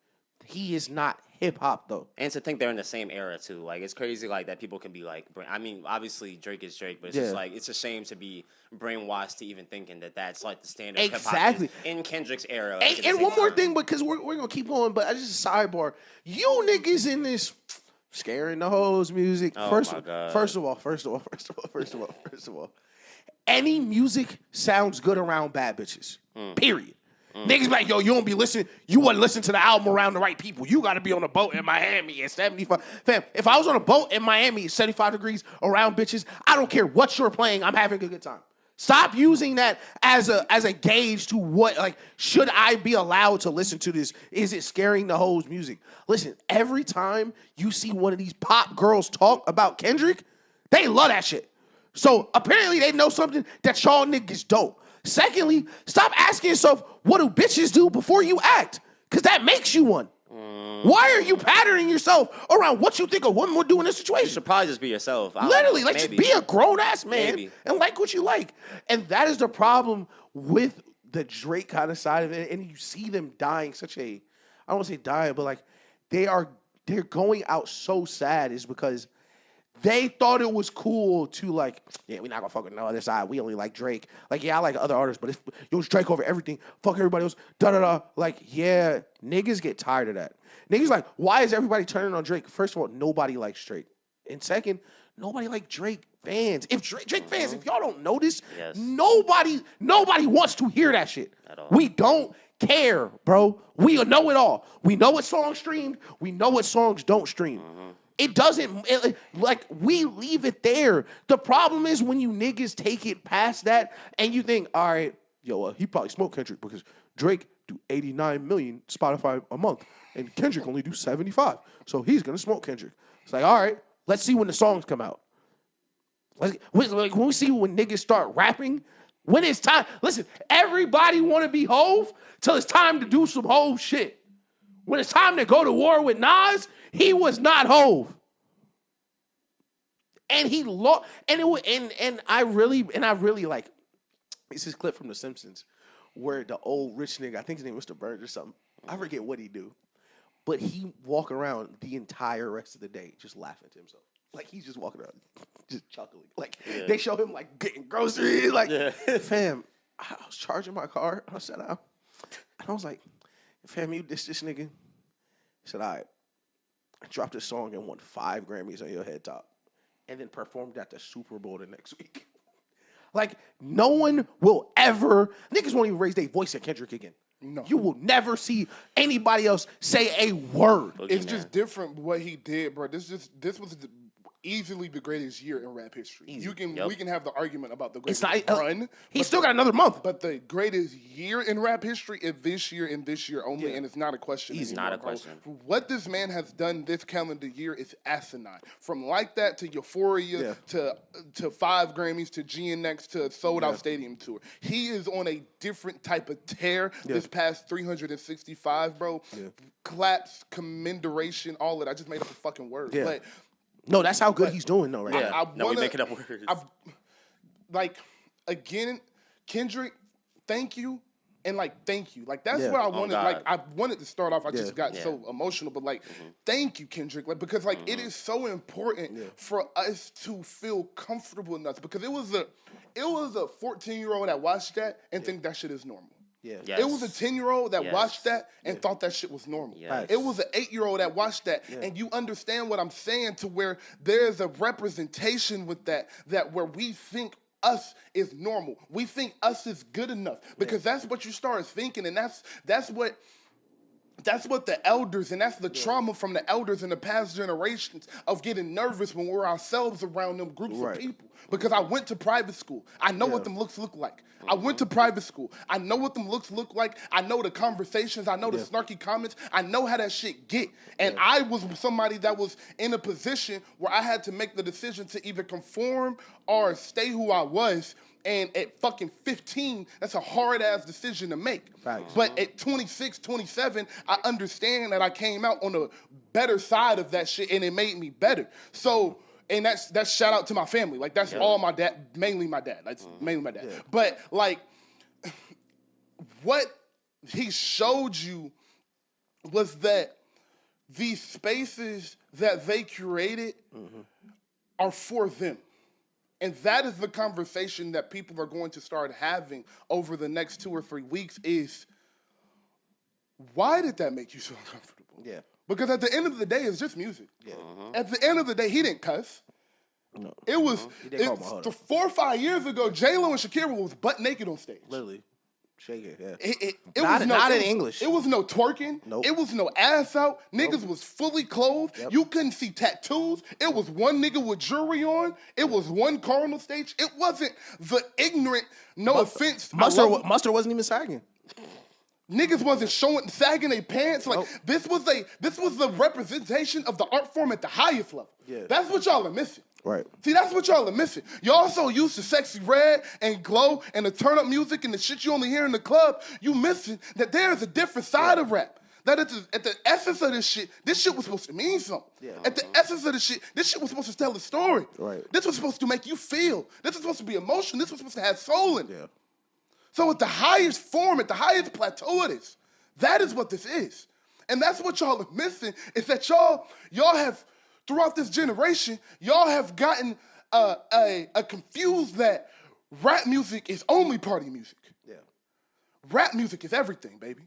S2: He is not hip-hop, though.
S3: And to think they're in the same era, too. Like, it's crazy, like, that people can be, like... I mean, obviously, Drake is Drake, but it's just, like, it's a shame to be brainwashed to even thinking that that's, like, the standard
S2: exactly.
S3: hip-hop in Kendrick's era.
S2: And one more thing, because we're going to keep going, but just a sidebar. You niggas in this scaring the hoes music.
S3: Oh,
S2: first of all, any music sounds good around bad bitches. Period. Niggas be like, yo, you don't be listening. You wouldn't listen to the album around the right people. You got to be on a boat in Miami at 75. Fam, if I was on a boat in Miami at 75 degrees around bitches, I don't care what you're playing. I'm having a good time. Stop using that as a gauge to what, like, should I be allowed to listen to this? Is it scaring the hoes music? Listen, every time you see one of these pop girls talk about Kendrick, they love that shit. So apparently they know something that y'all niggas don't. Secondly, stop asking yourself, what do bitches do before you act? Because that makes you one. Why are you patterning yourself around what you think a woman would do in this situation?
S3: You should probably just be yourself.
S2: Literally, like, just be a grown-ass man and like what you like. And that is the problem with the Drake kind of side of it. And you see them dying I don't want to say dying, but, like, they're going out so sad is because they thought it was cool to, like, yeah, we're not gonna fuck with no other side. We only like Drake. Like, yeah, I like other artists, but if it was Drake over everything, fuck everybody else, da-da-da. Like, yeah, niggas get tired of that. Niggas like, why is everybody turning on Drake? First of all, nobody likes Drake. And second, nobody like Drake fans. If Drake fans, if y'all don't know this, nobody wants to hear that shit. At all. We don't care, bro. We know it all. We know what songs streamed. We know what songs don't stream. It doesn't, like, we leave it there. The problem is when you niggas take it past that and you think, all right, yo, he probably smoked Kendrick because Drake do 89 million Spotify a month and Kendrick only do 75. So he's going to smoke Kendrick. It's like, all right, let's see when the songs come out. Like, when we see when niggas start rapping, when it's time, listen, everybody want to be Hove till it's time to do some Hove shit. When it's time to go to war with Nas, he was not Hove. And he lost. And I really like, it's this clip from The Simpsons where the old rich nigga, I think his name was Mr. Burns or something. I forget what he do. But he walk around the entire rest of the day just laughing to himself. Like, he's just walking around just chuckling. Like, they show him, like, getting groceries. Like, fam, I was charging my car. I sat down. And I was like, fam, you this nigga. He said, all right. I dropped a song and won 5 Grammys on your head top. And then performed at the Super Bowl the next week. Like, no one will ever, niggas won't even raise their voice at Kendrick again. No. You will never see anybody else say a word.
S1: It's just different what he did, bro. This was easily the greatest year in rap history. We can have the argument about the greatest run.
S2: He's still got another month.
S1: But the greatest year in rap history is this year and this year only, and it's not a question.
S3: It's not a question.
S1: What this man has done this calendar year is asinine. From Like That to Euphoria to 5 Grammys to GNX to Sold Out Stadium Tour. He is on a different type of tear this past 365, bro. Claps, commendation, all of that. I just made up a fucking word.
S2: Yeah.
S1: But
S2: no, that's how good he's doing, though, right?
S3: Yeah. We making up words.
S1: Again, Kendrick, thank you. And, like, thank you. Like, that's where I wanted, I wanted to start off. I just got so emotional. But, like, thank you, Kendrick. Like, because, like, it is so important for us to feel comfortable enough. Because it was a 14-year-old that watched that and think that shit is normal. Yeah. Yes. It was a 10-year-old that watched that and thought that shit was normal. Yes. It was an 8-year-old that watched that, and you understand what I'm saying, to where there's a representation with that where we think us is normal. We think us is good enough because that's what you start thinking, and that's what the elders, and that's the trauma from the elders in the past generations of getting nervous when we're ourselves around them groups of people. Because I went to private school. I know what them looks look like. I went to private school. I know what them looks look like. I know the conversations. I know the snarky comments. I know how that shit get. And I was somebody that was in a position where I had to make the decision to either conform or stay who I was. And at fucking 15, that's a hard-ass decision to make.
S2: Facts.
S1: But at 26, 27, I understand that I came out on the better side of that shit, and it made me better. So, and that's shout out to my family. Like, that's all my dad, mainly my dad. That's mainly my dad. Yeah. But, like, what he showed you was that these spaces that they curated are for them. And that is the conversation that people are going to start having over the next 2 or 3 weeks is, why did that make you so uncomfortable?
S2: Yeah.
S1: Because at the end of the day, it's just music.
S2: Yeah.
S1: At the end of the day, he didn't cuss. No. It was 4 or 5 years ago, J-Lo and Shakira was butt naked on stage.
S2: Literally. Shake it, yeah.
S1: It was
S2: not in English.
S1: It was no twerking.
S2: Nope.
S1: It was no ass out. Niggas was fully clothed. Yep. You couldn't see tattoos. It was one nigga with jewelry on. It was one car on the stage. It wasn't the ignorant, offense.
S2: Mustard wasn't even sagging.
S1: Niggas wasn't sagging their pants. Like, this was the representation of the art form at the highest level.
S2: Yeah.
S1: That's what y'all are missing.
S2: Right.
S1: See, that's what y'all are missing. Y'all so used to Sexy Red and Glow and the turn-up music and the shit you only hear in the club, you missing that there is a different side of rap. That at the essence of this shit was supposed to mean something. Yeah. At the essence of this shit was supposed to tell a story.
S2: Right.
S1: This was supposed to make you feel. This was supposed to be emotion. This was supposed to have soul in it. Yeah. So at the highest form, at the highest plateau of this, that is what this is. And that's what y'all are missing, is that y'all have, throughout this generation, y'all have gotten confused that rap music is only party music. Yeah. Rap music is everything, baby.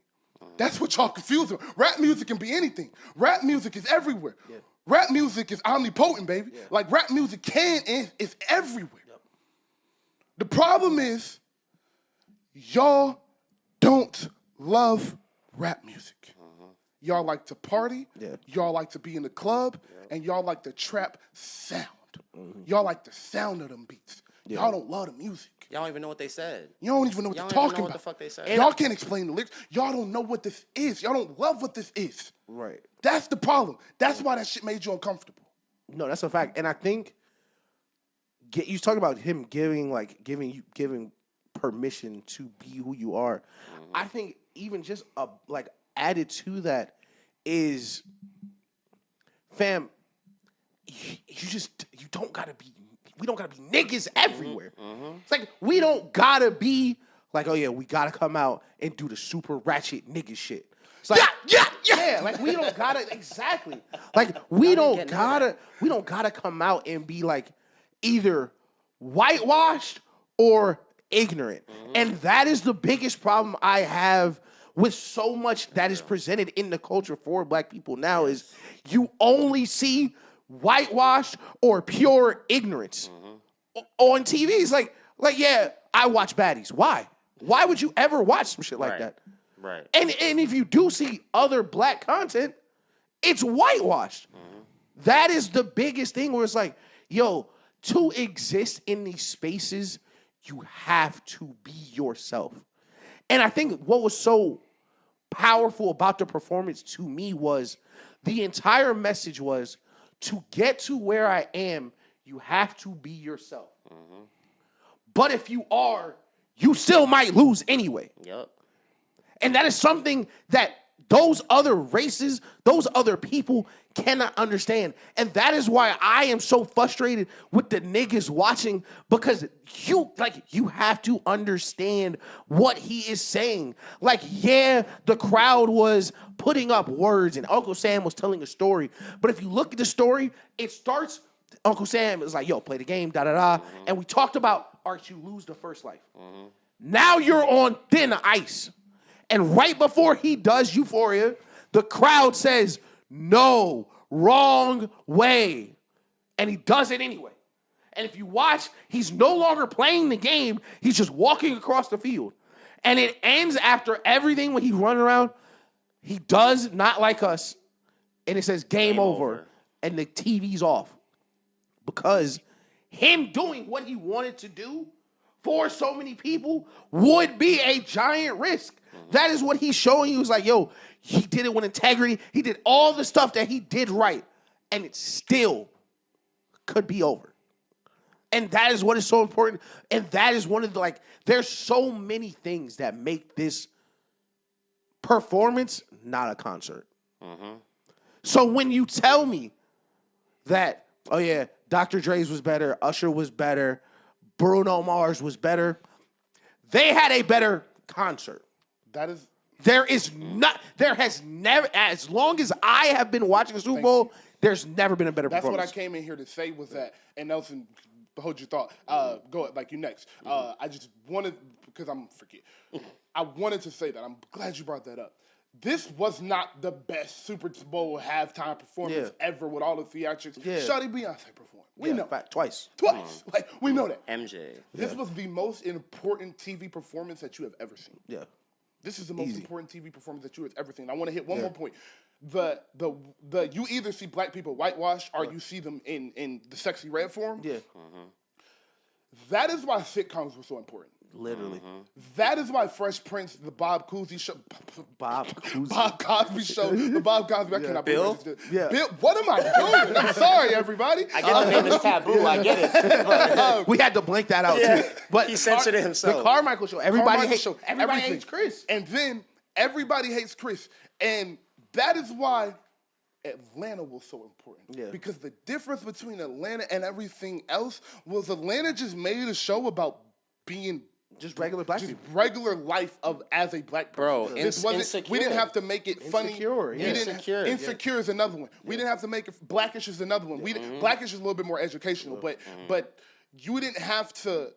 S1: That's what y'all confused with. Rap music can be anything. Rap music is everywhere. Yeah. Rap music is omnipotent, baby. Yeah. Like, rap music is everywhere. Yep. The problem is, y'all don't love rap music. Y'all like to party, y'all like to be in the club, and y'all like the trap sound. Y'all like the sound of them beats. Y'all don't love the music.
S3: Y'all don't even know what they said.
S1: You don't even know what they're talking about.
S3: What the fuck they said.
S1: Y'all can't explain the lyrics. Y'all don't know what this is. Y'all don't love what this is.
S2: Right.
S1: That's the problem. That's why that shit made you uncomfortable.
S2: No, that's a fact. And I think you talking about him giving permission to be who you are. I think even just added to that is, fam, we don't gotta be niggas everywhere. It's like, we don't gotta be like, oh yeah, we gotta come out and do the super ratchet nigga shit. It's like, yeah, like, we don't gotta, exactly. Like, we don't gotta come out and be like either whitewashed or ignorant. And that is the biggest problem I have with so much that is presented in the culture for black people now, is you only see whitewashed or pure ignorance on TV. It's like, yeah, I watch baddies. Why? Why would you ever watch some shit like that?
S3: Right.
S2: And if you do see other black content, it's whitewashed. That is the biggest thing, where it's like, yo, to exist in these spaces, you have to be yourself. And I think what was so powerful about the performance to me was the entire message was, to get to where I am, you have to be yourself. But if you are, you still might lose anyway.
S3: Yep.
S2: And that is something that those other races, those other people cannot understand. And that is why I am so frustrated with the niggas watching, because you have to understand what he is saying. Like, yeah, the crowd was putting up words and Uncle Sam was telling a story. But if you look at the story, it starts, Uncle Sam is like, yo, play the game, da-da-da. And we talked about, all right, you lose the first life. Now you're on thin ice. And right before he does Euphoria, the crowd says, no, wrong way. And he does it anyway. And if you watch, he's no longer playing the game. He's just walking across the field. And it ends after everything when he's running around. He does not like us. And it says game over. And the TV's off. Because him doing what he wanted to do for so many people would be a giant risk. That is what he's showing you. He's like, yo, he did it with integrity. He did all the stuff that he did right. And it still could be over. And that is what is so important. And that is one of the, like, there's so many things that make this performance not a concert. So when you tell me that, oh yeah, Dr. Dre's was better, Usher was better, Bruno Mars was better, they had a better concert.
S1: That is...
S2: There has never, as long as I have been watching the Super Bowl, there's never been a better performance.
S1: That's what I came in here to say was that, and Nelson, hold your thought. Go ahead, like you next. I just wanted, because I'm forget. I wanted to say that. I'm glad you brought that up. This was not the best Super Bowl halftime performance ever with all the theatrics. Yeah. Shawty Beyonce performed. We know.
S2: Twice.
S1: Like, we know that.
S3: MJ.
S1: This was the most important TV performance that you have ever seen.
S2: Yeah.
S1: This is the most important TV performance that you have ever seen. I want to hit one more point. The you either see black people whitewashed or you see them in the sexy red form. Yeah. That is why sitcoms were so important.
S2: Literally.
S1: That is why Fresh Prince, the Bob Cosby show,
S2: Bob Cosby show,
S1: the Bob Cosby. I cannot
S3: Bill?
S1: believe this. Yeah. Bill, what am I doing? I'm sorry, everybody.
S3: I get the name is taboo. I get it. But,
S2: we had to blank that out too. But
S3: he censored it himself.
S2: The Carmichael show. Everybody hates Chris.
S1: And then everybody hates Chris, and that is why Atlanta was so important. Yeah. Because the difference between Atlanta and everything else was Atlanta just made a show about being
S2: just regular black people.
S1: Regular life of as a black person.
S3: Bro,
S1: Insecure. We didn't have to make it funny. Insecure is another one. We didn't have to make it. Blackish is another one. Blackish is a little bit more educational, but you didn't have to.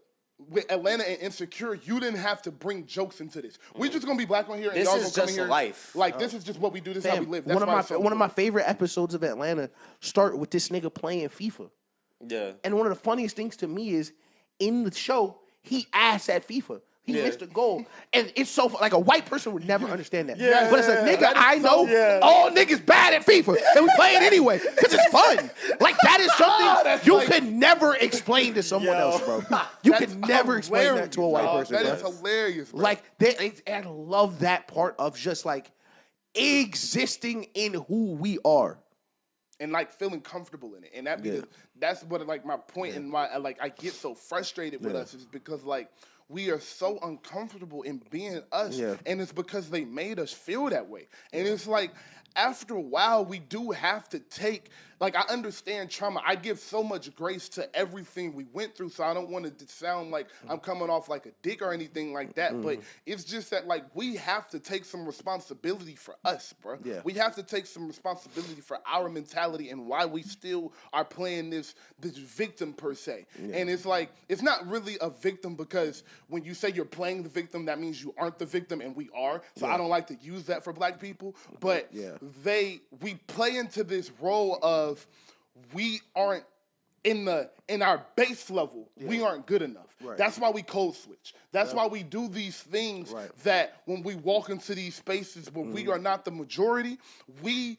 S1: With Atlanta and Insecure, you didn't have to bring jokes into this. We're just gonna be black on here, and
S3: this
S1: y'all
S3: is
S1: gonna come in
S3: just
S1: here.
S3: Life.
S1: Like this is just what we do. This is how we live. That's
S2: one of my favorite episodes of Atlanta start with this nigga playing FIFA.
S3: Yeah.
S2: And one of the funniest things to me is in the show he asked at FIFA. He missed a goal. And it's so like a white person would never understand that. Yeah, but it's a nigga I know all niggas bad at FIFA. And we play it anyway. Because it's fun. Like that is something you could never explain to someone else, bro. You could never explain that to a white person.
S1: That
S2: bro.
S1: is hilarious, bro.
S2: Like I love that part of just like existing in who we are.
S1: And like feeling comfortable in it. And that's what like my point and why I get so frustrated with us is because like we are so uncomfortable in being us, and it's because they made us feel that way. And it's like, after a while, we do have to take, like, I understand trauma. I give so much grace to everything we went through, so I don't want it to sound like I'm coming off like a dick or anything like that, but it's just that, like, we have to take some responsibility for us, bro. Yeah. We have to take some responsibility for our mentality and why we still are playing this victim, per se. Yeah. And it's like, it's not really a victim because when you say you're playing the victim, that means you aren't the victim, and we are. So I don't like to use that for black people, but we play into this role of we aren't in our base level, we aren't good enough. Right. That's why we code switch. That's why we do these things that when we walk into these spaces where we are not the majority, we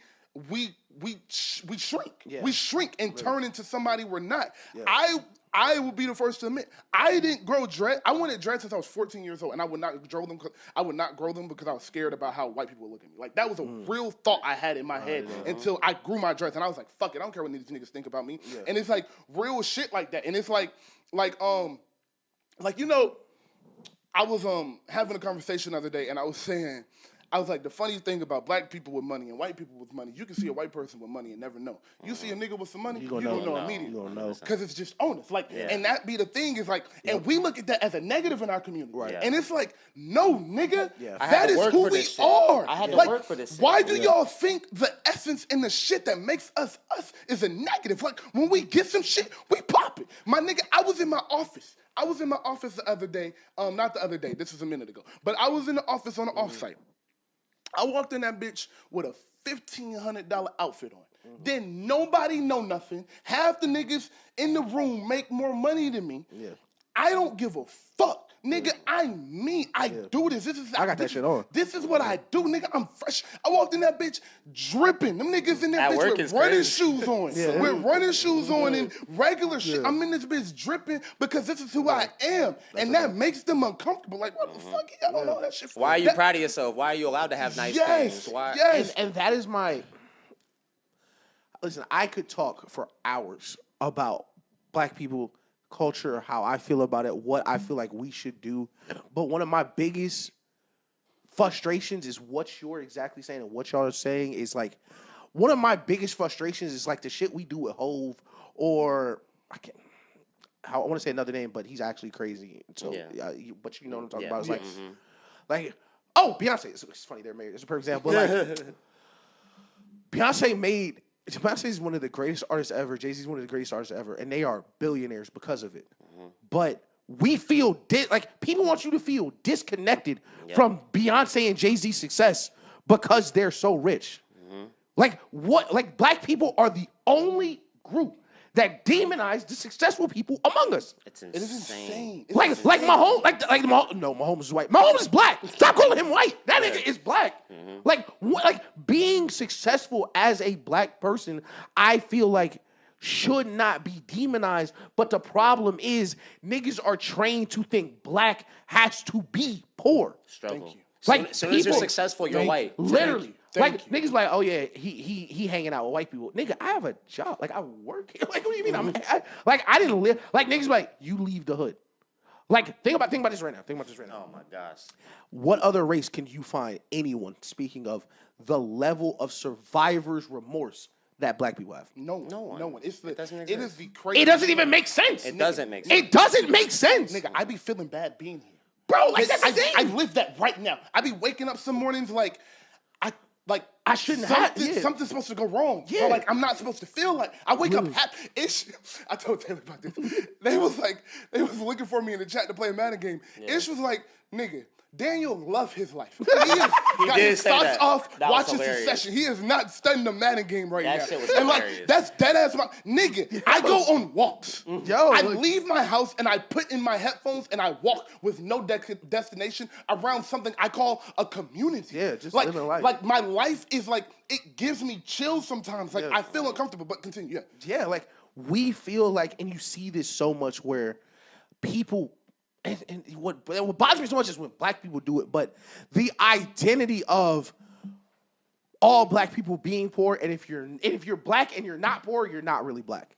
S1: shrink. Yeah. We shrink and turn into somebody we're not. Yeah. I will be the first to admit I didn't grow dread. I wanted dread since I was 14 years old, and I would not grow them. I would not grow them because I was scared about how white people would look at me. Like that was a real thought I had in my head until I grew my dreads, and I was like, "Fuck it, I don't care what these niggas think about me." Yeah. And it's like real shit like that, and it's like you know, I was having a conversation the other day, and I was saying. I was like, the funny thing about black people with money and white people with money, you can see a white person with money and never know. You see a nigga with some money, you gonna know immediately. You gonna know. Because it's just honest. Like, and that be the thing is like, and we look at that as a negative in our community. Right. And it's like, no, nigga, that is who we are.
S3: I had to work for this shit.
S1: Why do y'all think the essence and the shit that makes us is a negative? Like, when we get some shit, we pop it. My nigga, I was in my office the other day. Not the other day, this was a minute ago. But I was in the office on an offsite. I walked in that bitch with a $1,500 outfit on. Then nobody know nothing. Half the niggas in the room make more money than me. Yeah. I don't give a fuck. Nigga, I'm me. I do this.
S2: I got that shit on.
S1: This is what I do, nigga. I'm fresh. I walked in that bitch dripping. Them niggas in that bitch with running shoes on. With running shoes on and regular shit. I'm in this bitch dripping because this is who I am. And that makes them uncomfortable. Like, what the fuck? I don't know that shit.
S3: Why are you proud of yourself? Why are you allowed to have nice things? Why?
S1: Yes.
S2: And that is my... Listen, I could talk for hours about black people culture, how I feel about it, what I feel like we should do. But one of my biggest frustrations is what you're exactly saying and what y'all are saying is like, one of my biggest frustrations is like the shit we do with Hove or I want to say another name, but he's actually crazy. So, but you know what I'm talking about. It's like, oh, Beyonce. It's funny they're married. It's a perfect example. Like, Beyonce is one of the greatest artists ever. Jay-Z is one of the greatest artists ever, and they are billionaires because of it. But we feel like people want you to feel disconnected from Beyonce and Jay-Z's success because they're so rich. Like what? Like black people are the only group that demonize the successful people among us.
S3: It's insane.
S1: It is insane. It's
S2: like Mahomes, no, Mahomes is white. Mahomes is black. Stop calling him white. That nigga is black. Like being successful as a black person, I feel like should not be demonized. But the problem is niggas are trained to think black has to be poor.
S3: Struggle.
S1: Thank you.
S2: Like
S3: as soon as you're successful, you're white.
S2: Literally.
S1: Thank you.
S2: Niggas like, oh yeah, he hanging out with white people. Nigga, I have a job. Like I work here. Like what do you mean? I didn't live. Like niggas like, you leave the hood. Like think about this right now.
S3: Oh my gosh.
S2: What other race can you find anyone, speaking of the level of survivor's remorse that black people have?
S1: No one. It is the crazy.
S2: It doesn't even make sense.
S3: It doesn't make sense.
S2: It doesn't make sense.
S1: Nigga, I be feeling bad being here.
S2: Bro, like that's the thing.
S1: I live that right now. I be waking up some mornings like
S2: I shouldn't have.
S1: Something's supposed to go wrong.
S2: Yeah.
S1: Bro, like I'm not supposed to feel like I wake up happy. I told Taylor about this. They was looking for me in the chat to play a Madden game. Yeah. Ish was like, nigga, Daniel love his life. He got his socks off watching Succession. He is not studying the Madden game right now.
S3: That shit was
S1: and
S3: hilarious.
S1: like that's dead ass nigga. I go on walks. I leave my house and I put in my headphones and I walk with no destination around something I call a community.
S2: Yeah, just
S1: like,
S2: living life.
S1: Like my life is like it gives me chills sometimes. Like I feel uncomfortable, but continue.
S2: Yeah, like we feel like, and you see this so much where people. And what bothers me so much is when black people do it, but the identity of all black people being poor, and if you're black and you're not poor, you're not really black.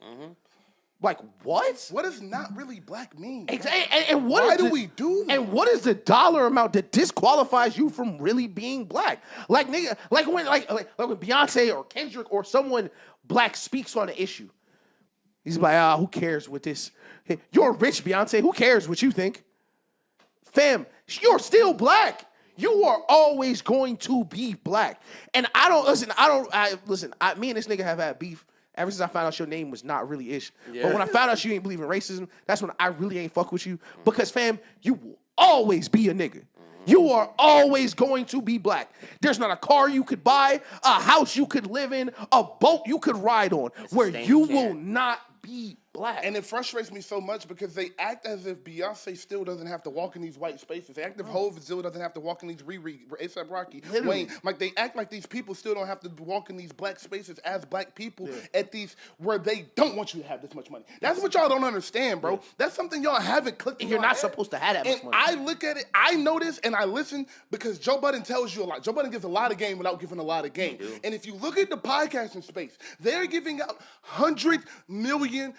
S2: Like what?
S1: What does not really black mean?
S2: Exactly. And what
S1: why do we do that?
S2: And what is the dollar amount that disqualifies you from really being black? Like nigga, like when Beyonce or Kendrick or someone black speaks on an issue. He's like, who cares what this? You're rich, Beyonce. Who cares what you think? Fam, you're still black. You are always going to be black. And me and this nigga have had beef ever since I found out your name was not really Ish. Yeah. But when I found out you ain't believe in racism, that's when I really ain't fuck with you. Because, fam, you will always be a nigga. You are always going to be black. There's not a car you could buy, a house you could live in, a boat you could ride on, where you will not be black.
S1: And it frustrates me so much because they act as if Beyonce still doesn't have to walk in these white spaces. They act as if Hov still doesn't have to walk in these A$AP Rocky, Wayne. Like they act like these people still don't have to walk in these black spaces as black people at these where they don't want you to have this much money. That's what y'all don't understand, bro. That's something y'all haven't clicked in
S2: You're
S1: your
S2: not
S1: head.
S2: supposed to have that much money.
S1: I look at it, I know this, and I listen because Joe Budden tells you a lot. Joe Budden gives a lot of game without giving a lot of game. And if you look at the podcasting space, they're giving out $100 million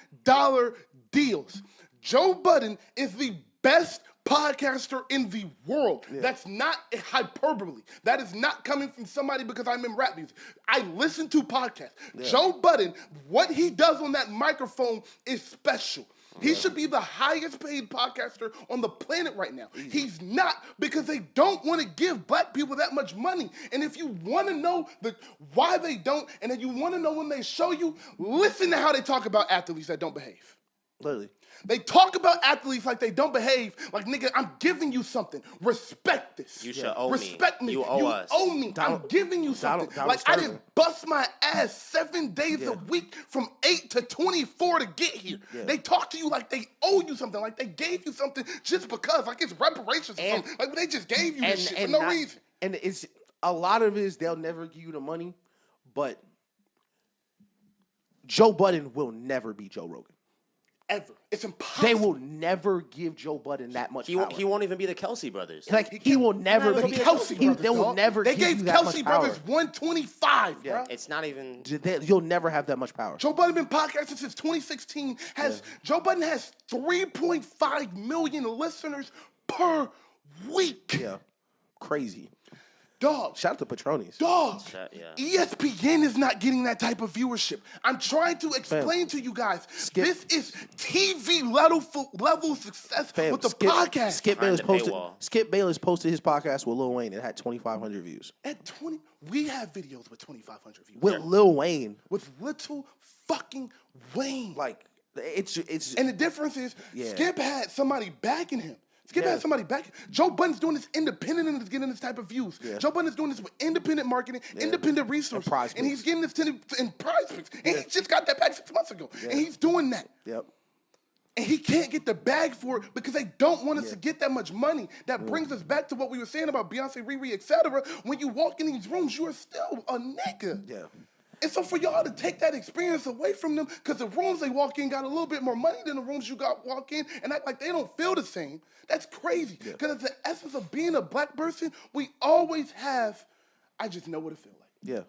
S1: deals. Joe Budden is the best podcaster in the world. That's not hyperbole. That is not coming from somebody because I'm in rap music. I listen to podcasts. Joe Budden, what he does on that microphone is special. He should be the highest paid podcaster on the planet right now. He's not, because they don't want to give black people that much money. And if you want to know why they don't, and then you want to know when they show you, listen to how they talk about athletes that don't behave.
S2: Literally.
S1: They talk about athletes like they don't behave. Like, nigga, I'm giving you something. Respect this.
S3: You should owe me.
S1: Respect me.
S3: You owe us.
S1: You owe me. I'm giving you something. Like, I didn't bust my ass 7 days a week from 8 to 24 to get here. They talk to you like they owe you something. Like they gave you something just because. Like it's reparations or something. Like they just gave you this shit for no reason.
S2: And it's a lot of it is they'll never give you the money, but Joe Budden will never be Joe Rogan.
S1: ever. It's impossible.
S2: They will never give Joe Budden that much power.
S3: He won't even be the Kelsey brothers.
S2: Like he will never
S1: Not
S2: be
S1: even the Kelsey brothers,
S2: They will
S1: dog.
S2: never.
S1: They
S2: give
S1: gave
S2: you that
S1: Kelsey
S2: much power.
S1: brothers 125, bro.
S3: It's not even.
S2: You'll never have that much power.
S1: Joe Budden been podcasting since 2016. Joe Budden has 3.5 million listeners per week.
S2: Yeah, crazy.
S1: Dog.
S2: Shout out to Petronius.
S1: Dog.
S3: Yeah.
S1: ESPN is not getting that type of viewership. I'm trying to explain to you guys. This is TV level success with the podcast.
S2: Skip Bayless posted his podcast with Lil Wayne. It had 2,500 views.
S1: At 20, we have videos with 2,500 views.
S2: With Lil Wayne.
S1: With little fucking Wayne.
S2: Like, it's.
S1: And the difference is, Skip had somebody backing him. Skip had somebody back. Joe Budden's doing this independent and is getting this type of views. Yeah. Joe Budden's doing this with independent marketing, independent resources. And he's getting this in prize picks. And he just got that back 6 months ago. Yeah. And he's doing that.
S2: Yep.
S1: And he can't get the bag for it because they don't want us to get that much money. That brings us back to what we were saying about Beyonce, Riri, etc. When you walk in these rooms, you are still a nigga.
S2: Yeah.
S1: And so for y'all to take that experience away from them, because the rooms they walk in got a little bit more money than the rooms you walk in, and act like they don't feel the same, that's crazy. Because it's the essence of being a black person, we always have, I just know what it feels like.
S2: Yeah.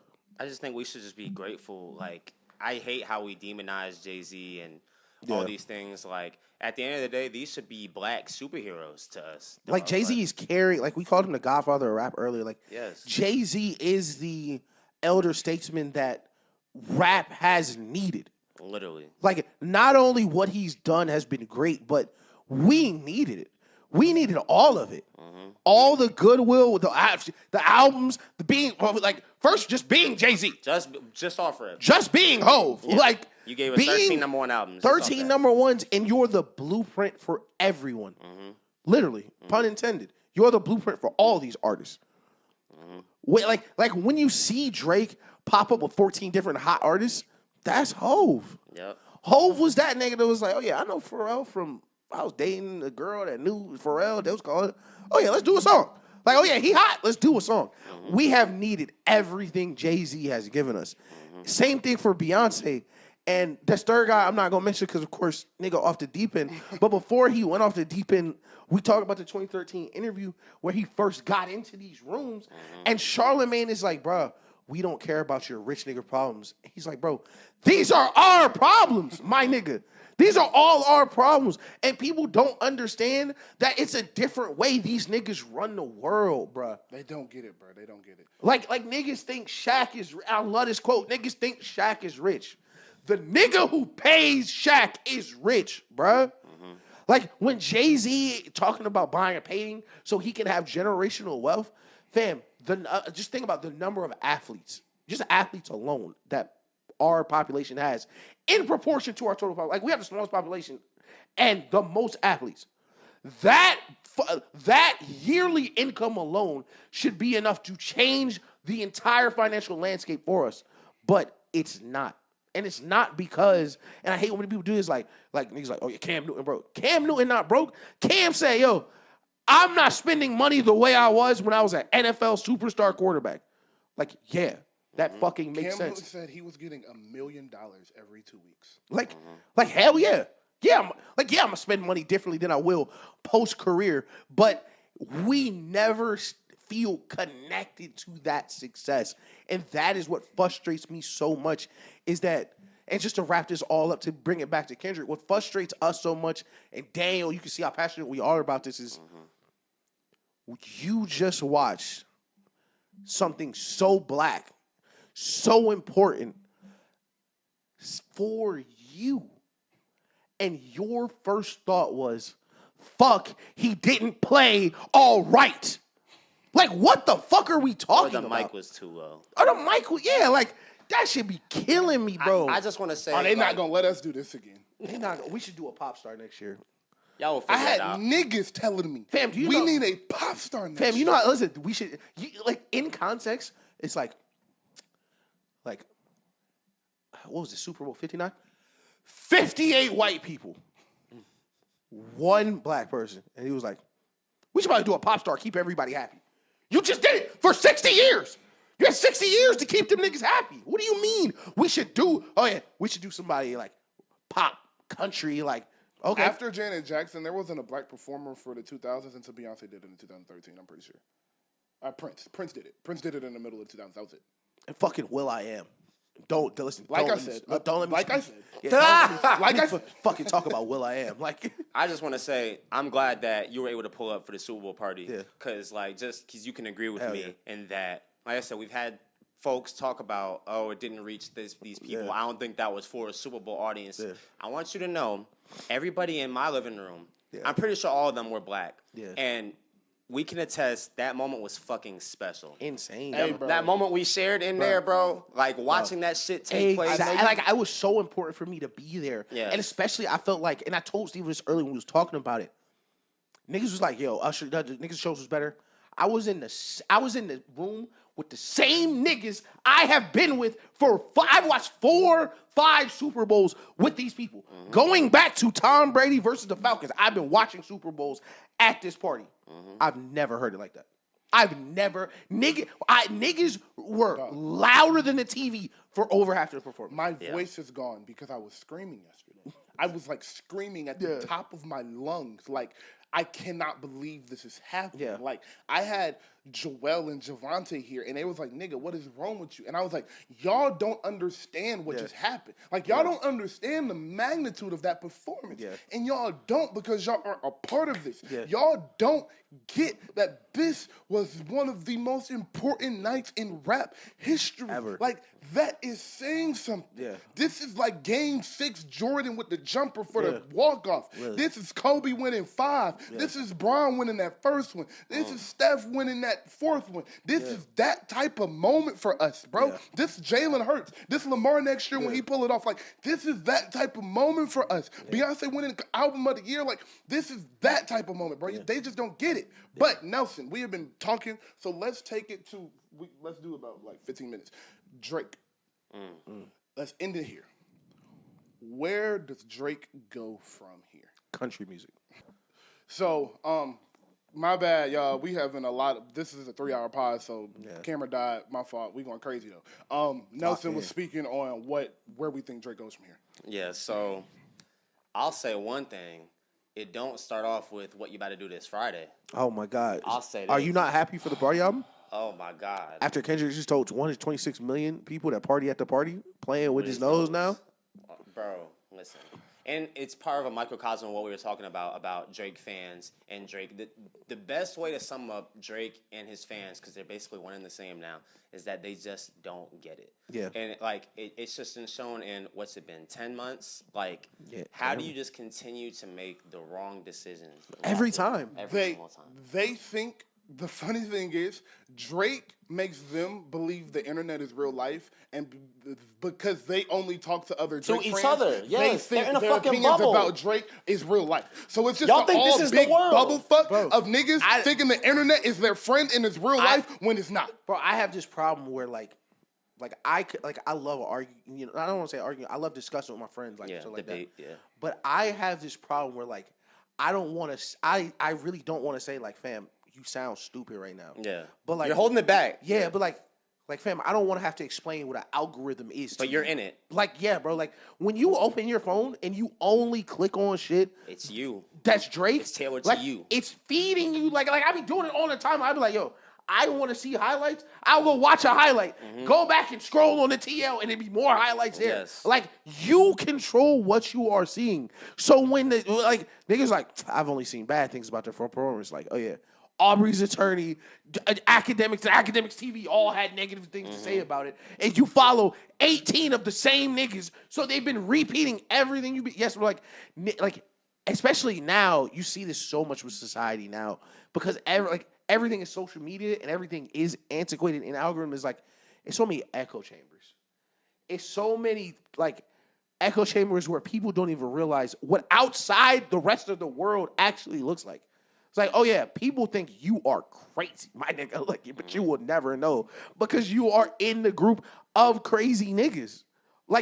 S3: I just think we should just be grateful. Like, I hate how we demonize Jay-Z and all these things. Like, at the end of the day, these should be black superheroes to us.
S2: Like, Jay-Z is carrying, like, we called him the godfather of rap earlier. Like,
S3: yes.
S2: Jay-Z is the elder statesman that rap has needed.
S3: Literally.
S2: Like, not only what he's done has been great, but we needed it. We needed all of it. Mm-hmm. All the goodwill, the albums, the being, like, first, just being Jay-Z.
S3: Just offer it.
S2: Just being Hove. Yeah. Like,
S3: you gave us 13 number one albums.
S2: 13 number ones, and you're the blueprint for everyone. Mm-hmm. Literally, pun intended. You're the blueprint for all these artists. Mm-hmm. Wait, like when you see Drake pop up with 14 different hot artists, that's Hove.
S3: Yep.
S2: Hove was that nigga that was like, oh yeah, I know Pharrell from, I was dating a girl that knew Pharrell. That was called, oh yeah, let's do a song. Like, oh yeah, he hot, let's do a song. Mm-hmm. We have needed everything Jay-Z has given us. Mm-hmm. Same thing for Beyonce. And this third guy, I'm not going to mention because, of course, nigga off the deep end. But before he went off the deep end, we talked about the 2013 interview where he first got into these rooms. Mm-hmm. And Charlamagne is like, bro, we don't care about your rich nigga problems. He's like, bro, these are our problems, my nigga. These are all our problems. And people don't understand that it's a different way these niggas run the world, bro.
S1: They don't get it, bro. They don't get it.
S2: Like niggas think Shaq is, I love this quote, niggas think Shaq is rich. The nigga who pays Shaq is rich, bruh. Mm-hmm. Like, when Jay-Z talking about buying a painting so he can have generational wealth, fam, just think about the number of athletes, just athletes alone, that our population has in proportion to our total population. Like, we have the smallest population and the most athletes. That yearly income alone should be enough to change the entire financial landscape for us, but it's not. And it's not because, and I hate when people do this, like niggas like, oh yeah, Cam Newton broke. Cam Newton not broke. Cam said, yo, I'm not spending money the way I was when I was an NFL superstar quarterback. Like, yeah, that fucking makes sense.
S1: Cam Newton said he was getting $1 million every 2 weeks.
S2: Like hell yeah. Yeah, I'm gonna spend money differently than I will post-career, but we never feel connected to that success. And that is what frustrates me so much is that, and just to wrap this all up, to bring it back to Kendrick, what frustrates us so much, and Daniel, you can see how passionate we are about this, is you just watch something so black, so important for you. And your first thought was, fuck, he didn't play all right. Like, what the fuck are we talking about?
S3: The mic was too low.
S2: Oh, the mic was, yeah, like, that should be killing me, bro.
S3: I just want to say.
S1: Are they not going to let us do this again?
S2: They not. We should do a pop star next year.
S3: Y'all will figure it out.
S1: I had niggas telling me,
S2: fam, do you
S1: we
S2: know,
S1: need a pop star next year.
S2: Fam, you know, listen, we should, like, in context, it's like, what was it, Super Bowl 59? 58 white people. One black person. And he was like, we should probably do a pop star, keep everybody happy. You just did it for 60 years. You had 60 years to keep them niggas happy. What do you mean? We should do somebody like pop, country, like Okay.
S1: After Janet Jackson, there wasn't a black performer for the 2000s until Beyonce did it in 2013. I'm pretty sure. Prince did it. Prince did it in the middle of the 2000s. That was it.
S2: And fucking Will I Am. Don't listen.
S1: Like
S2: don't
S1: I said.
S2: Don't let me.
S1: Like I
S2: speak.
S1: said.
S2: Yeah,
S1: Like I said.
S2: fucking talk about Will I Am. Like,
S3: I just want to say I'm glad that you were able to pull up for the Super Bowl party.
S2: Yeah.
S3: Because just because you can agree with
S2: Hell
S3: me
S2: yeah.
S3: in that, like I said, we've had folks talk about, oh, it didn't reach these people.
S2: Yeah.
S3: I don't think that was for a Super Bowl audience.
S2: Yeah.
S3: I want you to know, everybody in my living room,
S2: Yeah.
S3: I'm pretty sure all of them were black.
S2: Yeah.
S3: And we can attest that moment was fucking special.
S2: insane.
S1: Hey, bro.
S3: That moment we shared in there, bro, like watching that shit take place.
S2: Exactly. Like, it was so important for me to be there.
S3: Yeah.
S2: And especially, I felt like, and I told Steve this earlier when we was talking about it. Niggas was like, yo, Usher, the niggas' shows was better. I was in the room with the same niggas I have been with I've watched 4-5 Super Bowls with these people.
S3: Mm-hmm.
S2: Going back to Tom Brady versus the Falcons, I've been watching Super Bowls at this party.
S3: Mm-hmm.
S2: I've never heard it like that. Niggas were louder than the TV for over half their performance.
S1: My voice is gone because I was screaming yesterday. I was like screaming at the top of my lungs. Like, I cannot believe this is happening.
S2: Yeah.
S1: Like, I had Joel and Javante here, and they was like, nigga, what is wrong with you? And I was like, y'all don't understand what just happened. Like, y'all don't understand the magnitude of that performance.
S2: Yeah.
S1: And y'all don't because y'all are a part of this.
S2: Yeah.
S1: Y'all don't get that this was one of the most important nights in rap history.
S2: Ever.
S1: Like, that is saying something.
S2: Yeah.
S1: This is like Game 6 Jordan with the jumper for
S2: Yeah.
S1: the walk-off.
S2: Really.
S1: This is Kobe winning 5. This is Bron winning that first one. This is Steph winning that fourth one. This is that type of moment for us, bro.
S2: Yeah.
S1: This Jalen Hurts. This Lamar next year when he pull it off. Like, this is that type of moment for us. Beyonce winning album of the year. Like, this is that type of moment, bro. They just don't get it. But, Nelson, we have been talking, so let's take it to, let's do about like 15 minutes. Drake. Let's end it here. Where does Drake go from here?
S2: Country music.
S1: So, my bad, y'all. We having a lot of. This is a 3-hour pod, so camera died. My fault. We going crazy though. Nelson was speaking on where we think Drake goes from here.
S3: Yeah, so I'll say one thing. It don't start off with what you about to do this Friday.
S2: Oh my God.
S3: I'll say
S2: Are
S3: this.
S2: you not happy for the party album?
S3: Oh my God.
S2: After Kendrick just told 126 million people that party at the party playing with his nose now?
S3: Bro, listen. And it's part of a microcosm of what we were talking about Drake fans and Drake. The best way to sum up Drake and his fans, because they're basically one and the same now, is that they just don't get it.
S2: Yeah.
S3: And it's just been shown in, what's it been, 10 months? Like,
S2: Yeah,
S3: how do you just continue to make the wrong decisions?
S2: Every time.
S3: Every single time.
S1: They think. The funny thing is, Drake makes them believe the internet is real life, and because they only talk to other Drake
S3: each
S1: friends,
S3: other.
S1: they
S3: Yes,
S1: think
S3: they're in a
S1: their
S3: fucking
S1: opinions
S3: bubble.
S1: about Drake is real life. So it's just
S3: Y'all
S1: an
S3: think this
S1: all
S3: is the
S1: big
S3: world.
S1: bubble fuck
S2: Bro,
S1: of niggas thinking the internet is their friend and it's real life when it's not.
S2: Bro, I have this problem where I love arguing. You know, I don't want to say arguing. I love discussing with my friends, like shit like
S3: debate,
S2: that.
S3: yeah.
S2: But I have this problem where I don't want to. I really don't want to say fam, you sound stupid right now.
S3: Yeah.
S2: But
S3: you're holding it back.
S2: Yeah, but fam, I don't want to have to explain what an algorithm is.
S3: But you're in it.
S2: Yeah, bro. When you open your phone and you only click on shit,
S3: It's you.
S2: that's Drake.
S3: It's tailored to you.
S2: It's feeding you. I be doing it all the time. I be like, yo, I want to see highlights. I'll go watch a highlight. Go back and scroll on the TL and there be more highlights there.
S3: Yes.
S2: You control what you are seeing. So when niggas I've only seen bad things about their performance. Oh yeah, Aubrey's attorney, academics and academics TV all had negative things to say about it. And you follow 18 of the same niggas. So they've been repeating everything especially now, you see this so much with society now because everything is social media and everything is antiquated and algorithm is it's so many echo chambers. It's so many echo chambers where people don't even realize what outside the rest of the world actually looks like. It's oh yeah, people think you are crazy, my nigga, but you will never know because you are in the group of crazy niggas.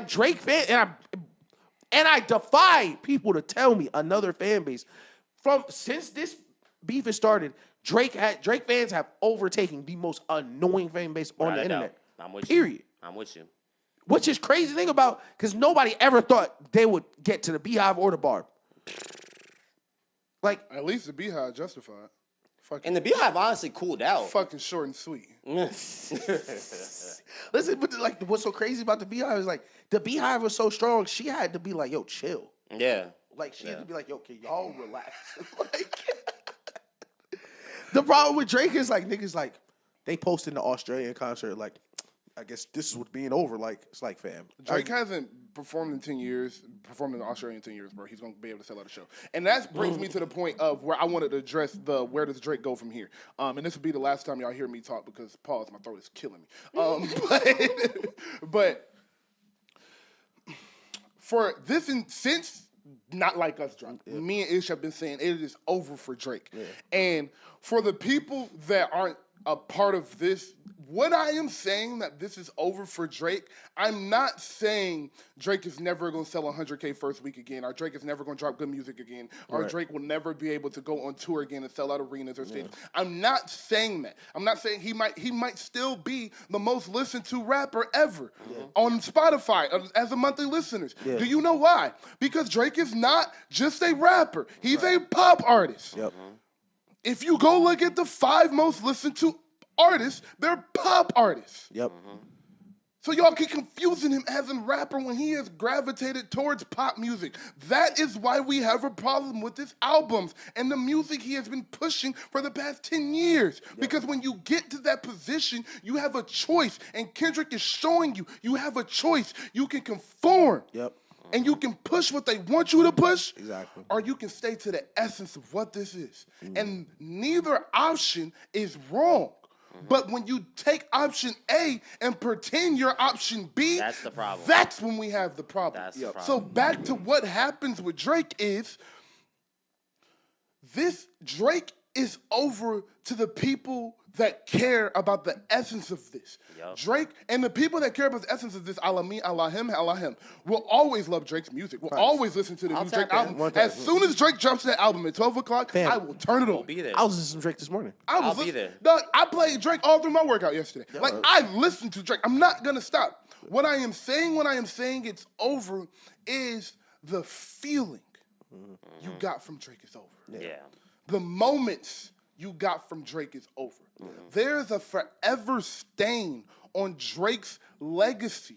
S2: Drake fan, and I defy people to tell me another fan base since this beef has started. Drake fans have overtaken the most annoying fan base on the internet.
S3: I'm with
S2: Period.
S3: you. I'm with you.
S2: Which is crazy thing about because nobody ever thought they would get to the Beehive or the Bar. Like,
S1: At least the Beehive justified.
S3: And the Beehive honestly cooled out.
S1: Fucking short and sweet.
S2: listen, but like, what's so crazy about the Beehive is like the Beehive was so strong. She had to be like, "Yo, chill."
S3: Yeah.
S2: Like she had to be like, "Yo, can y'all relax?" Like, the problem with Drake is like niggas like they posted the Australian concert like. I guess this is what being over. Like it's like, fam.
S1: Drake hasn't performed in 10 years, performed in Australia in 10 years, bro. He's going to be able to sell out a show. And that brings me to the point of where I wanted to address where does Drake go from here? And this will be the last time y'all hear me talk because, pause, my throat is killing me. But for this, since Not Like Us dropped, me and Ish have been saying it is over for Drake. Yeah. And for the people that aren't a part of this, what I am saying that this is over for Drake, I'm not saying Drake is never going to sell 100K first week again, or Drake is never going to drop good music again, or Drake will never be able to go on tour again and sell out arenas or stadiums. I'm not saying that. I'm not saying he might still be the most listened to rapper ever on Spotify as a monthly listeners. Yeah. Do you know why? Because Drake is not just a rapper. He's a pop artist.
S2: Yep.
S1: If you go look at the 5 most listened to artists, they're pop artists.
S2: Yep.
S1: So y'all keep confusing him as a rapper when he has gravitated towards pop music. That is why we have a problem with his albums and the music he has been pushing for the past 10 years. Yep. Because when you get to that position, you have a choice. And Kendrick is showing you have a choice. You can conform.
S2: Yep.
S1: And you can push what they want you to push.
S2: Exactly.
S1: Or you can stay to the essence of what this is. And neither option is wrong. But when you take option A and pretend you're option B,
S3: that's the problem.
S1: That's when we have the problem.
S3: That's the problem.
S1: So back to what happens with Drake is this Drake is over to the people that care about the essence of this. Yep. Drake and the people that care about the essence of this, a la me, a la him, will always love Drake's music. Will always listen to the new Drake album. As soon as Drake drops that album at 12 o'clock, I will turn it on.
S3: Be there.
S2: I was listening to Drake this morning.
S3: I'll be there.
S1: Dog, I played Drake all through my workout yesterday. Yeah. Like, I listened to Drake. I'm not going to stop. What I am saying it's over is the feeling you got from Drake is over.
S3: Yeah.
S1: The moments you got from Drake is over. There's a forever stain on Drake's legacy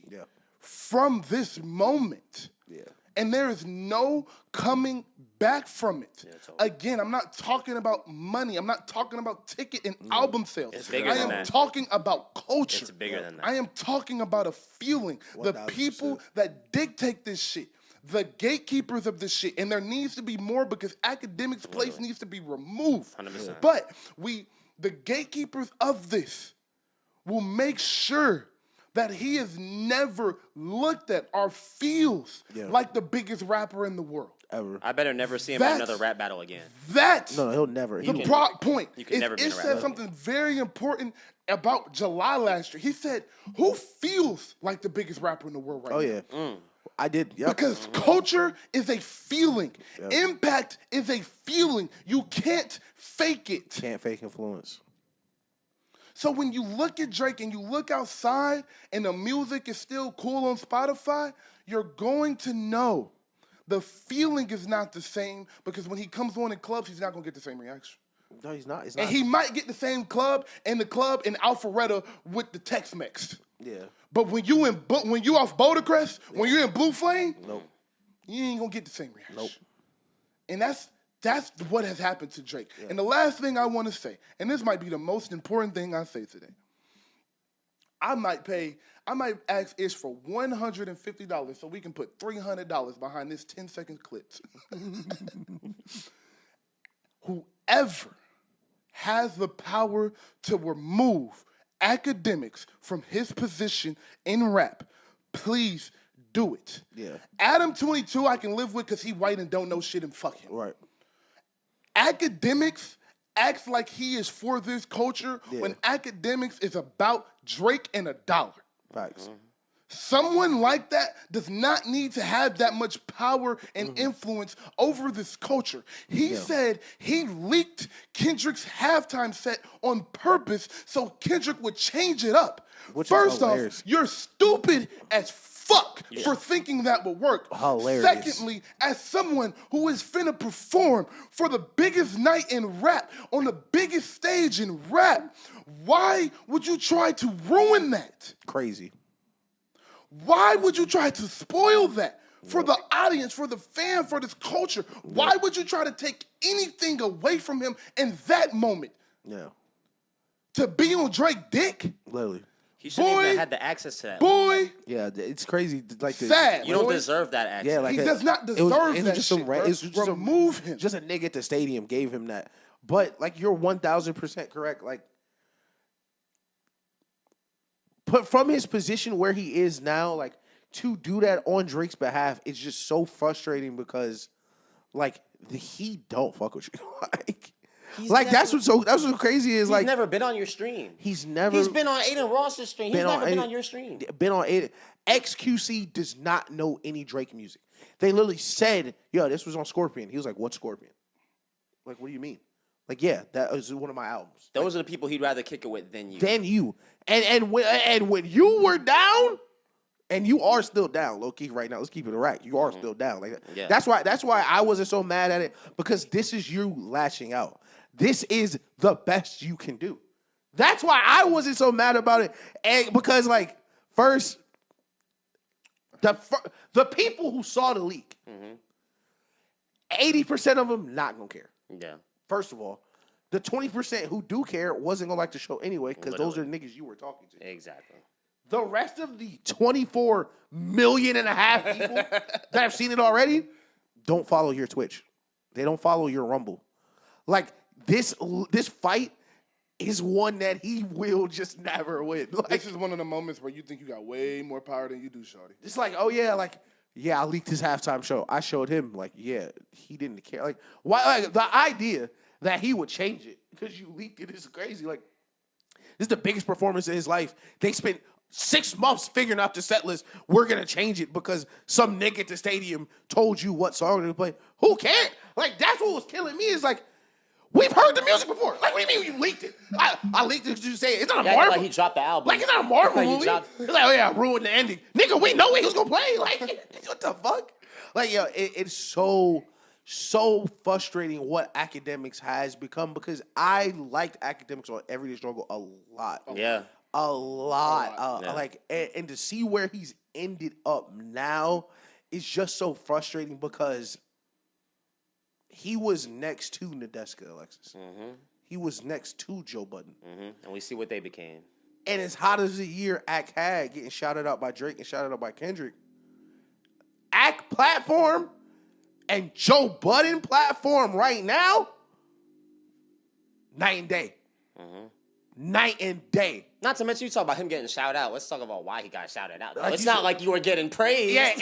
S1: from this moment. Yeah. And there is no coming back from it. Yeah, totally. Again, I'm not talking about money. I'm not talking about ticket and album sales.
S3: It's bigger than that.
S1: I am talking about culture.
S3: It's bigger than that.
S1: I am talking about a feeling. 100%. The people that dictate this shit. The gatekeepers of this shit. And there needs to be more because academics' place needs to be removed.
S3: 100%.
S1: But the gatekeepers of this will make sure that he is never looked at or feels like the biggest rapper in the world.
S2: Ever.
S3: I better never see him in another rap battle again.
S1: That's
S2: no, he'll never.
S1: The point.
S3: You can never be in a rap
S1: said
S3: battle.
S1: something very important about July last year. He said, who feels like the biggest rapper in the world right now?
S2: Oh, yeah. I did,
S1: Because culture is a feeling. Impact is a feeling. You can't fake it.
S2: Can't fake influence.
S1: So when you look at Drake and you look outside and the music is still cool on Spotify, you're going to know the feeling is not the same because when he comes on in clubs, he's not going to get the same reaction.
S2: No, he's not.
S1: And he might get the same club in Alpharetta with the Tex-Mex.
S2: Yeah.
S1: But when you off Boulder Crest, when you're in Blue Flame, you ain't gonna get the same reaction.
S2: Nope.
S1: And that's what has happened to Drake. Yeah. And the last thing I want to say, and this might be the most important thing I say today, I might ask Ish for $150 so we can put $300 behind this 10-second clip. Whoever has the power to remove academics from his position in rap, please do it. Yeah. Adam 22 I can live with because he white and don't know shit and fuck him.
S2: Right.
S1: Academics acts like he is for this culture when academics is about Drake and a dollar.
S2: Facts.
S1: Someone like that does not need to have that much power and influence over this culture. He said he leaked Kendrick's halftime set on purpose so Kendrick would change it up.
S2: Which
S1: First off, you're stupid as fuck for thinking that would work.
S2: Hilarious.
S1: Secondly, as someone who is finna perform for the biggest night in rap, on the biggest stage in rap, why would you try to ruin that?
S2: Crazy.
S1: Why would you try to spoil that? For the audience, for the fan, for this culture. Why would you try to take anything away from him in that moment?
S2: Yeah.
S1: To be on Drake dick?
S2: Literally.
S3: He shouldn't even have had the access to that.
S1: Boy.
S2: Yeah, it's crazy. Like
S1: Sad.
S3: You don't
S1: boy.
S3: deserve that access.
S2: Yeah, like
S1: He does not deserve that
S2: just
S1: shit, bro. Remove him.
S2: Just a nigga at the stadium gave him that. But like you're 1000% correct. Like, but from his position where he is now, like to do that on Drake's behalf, it's just so frustrating because, like, he don't fuck with you. Like that's what's crazy is
S3: He's
S2: like
S3: never been on your stream.
S2: He's been on
S3: Aiden Ross's stream. He's never been on your stream.
S2: Been on Aiden. XQC does not know any Drake music. They literally said, "Yo, this was on Scorpion." He was like, "What Scorpion?" Like, what do you mean? Like, yeah, that was one of my albums.
S3: Those are the people he'd rather kick it with than you.
S2: And when you were down, and you are still down, low key right now. Let's keep it right. You are still down. Like
S3: yeah.
S2: That's why I wasn't so mad at it, because this is you lashing out. This is the best you can do. That's why I wasn't so mad about it. And because, like, first, the people who saw the leak, 80% of them not gonna care.
S3: Yeah.
S2: First of all, the 20% who do care wasn't gonna like the show anyway, because those are the niggas you were talking to.
S3: Exactly.
S2: The rest of the 24.5 million people that have seen it already don't follow your Twitch. They don't follow your Rumble. Like, this fight is one that he will just never win. Like,
S1: this is one of the moments where you think you got way more power than you do, shorty.
S2: it's like, oh yeah, like, yeah, I leaked his halftime show. I showed him, like, yeah, he didn't care. Like, why? Like, the idea that he would change it because you leaked it is crazy. Like, this is the biggest performance in his life. They spent 6 months figuring out the set list. We're gonna change it because some nigga at the stadium told you what song to play. Who cares? Like, that's what was killing me. Is like, we've heard the music before. Like, what do you mean you leaked it? I leaked it because you say it's not a Marvel.
S3: Like he dropped the album.
S2: Like, it's not a Marvel
S3: Like he
S2: movie.
S3: dropped-
S2: It's like, oh yeah, I ruined the ending. Nigga, we know he was gonna play. Like, what the fuck? Like, yo, it's so frustrating what Academics has become, because I liked Academics on Everyday Struggle a lot.
S3: Yeah.
S2: A lot.
S3: Yeah.
S2: Like, and to see where he's ended up now is just so frustrating, because he was next to Nadeska, Alexis. He was next to Joe Budden.
S3: And we see what they became.
S2: And as hot as the year Ack had, getting shouted out by Drake and shouted out by Kendrick, Ack platform and Joe Budden platform right now, night and day. Night and day.
S3: Not to mention, you talk about him getting shouted out. Let's talk about why he got shouted out.
S2: Like,
S3: It's not like you were getting praised.
S2: Yeah,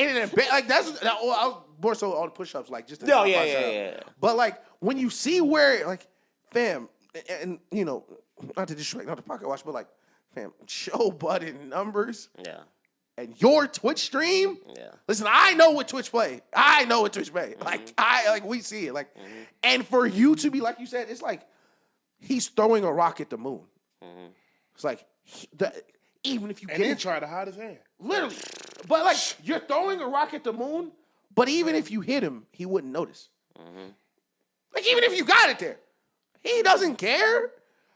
S2: like that's I was more so on push-ups, like just.
S3: Oh, yeah.
S2: But like when you see where, like, fam, and you know, not to distract, not to pocket watch, but like, fam, Joe Budden numbers.
S3: Yeah.
S2: And your Twitch stream.
S3: Yeah.
S2: Listen, I know what Twitch play. Like, we see it. Like, and for you to be, like you said, it's like he's throwing a rock at the moon. It's like even if you
S1: And
S2: get
S1: then
S2: it,
S1: try to hide his hand.
S2: literally, but like you're throwing a rock at the moon. But even if you hit him, he wouldn't notice. Like, even if you got it there, he doesn't care.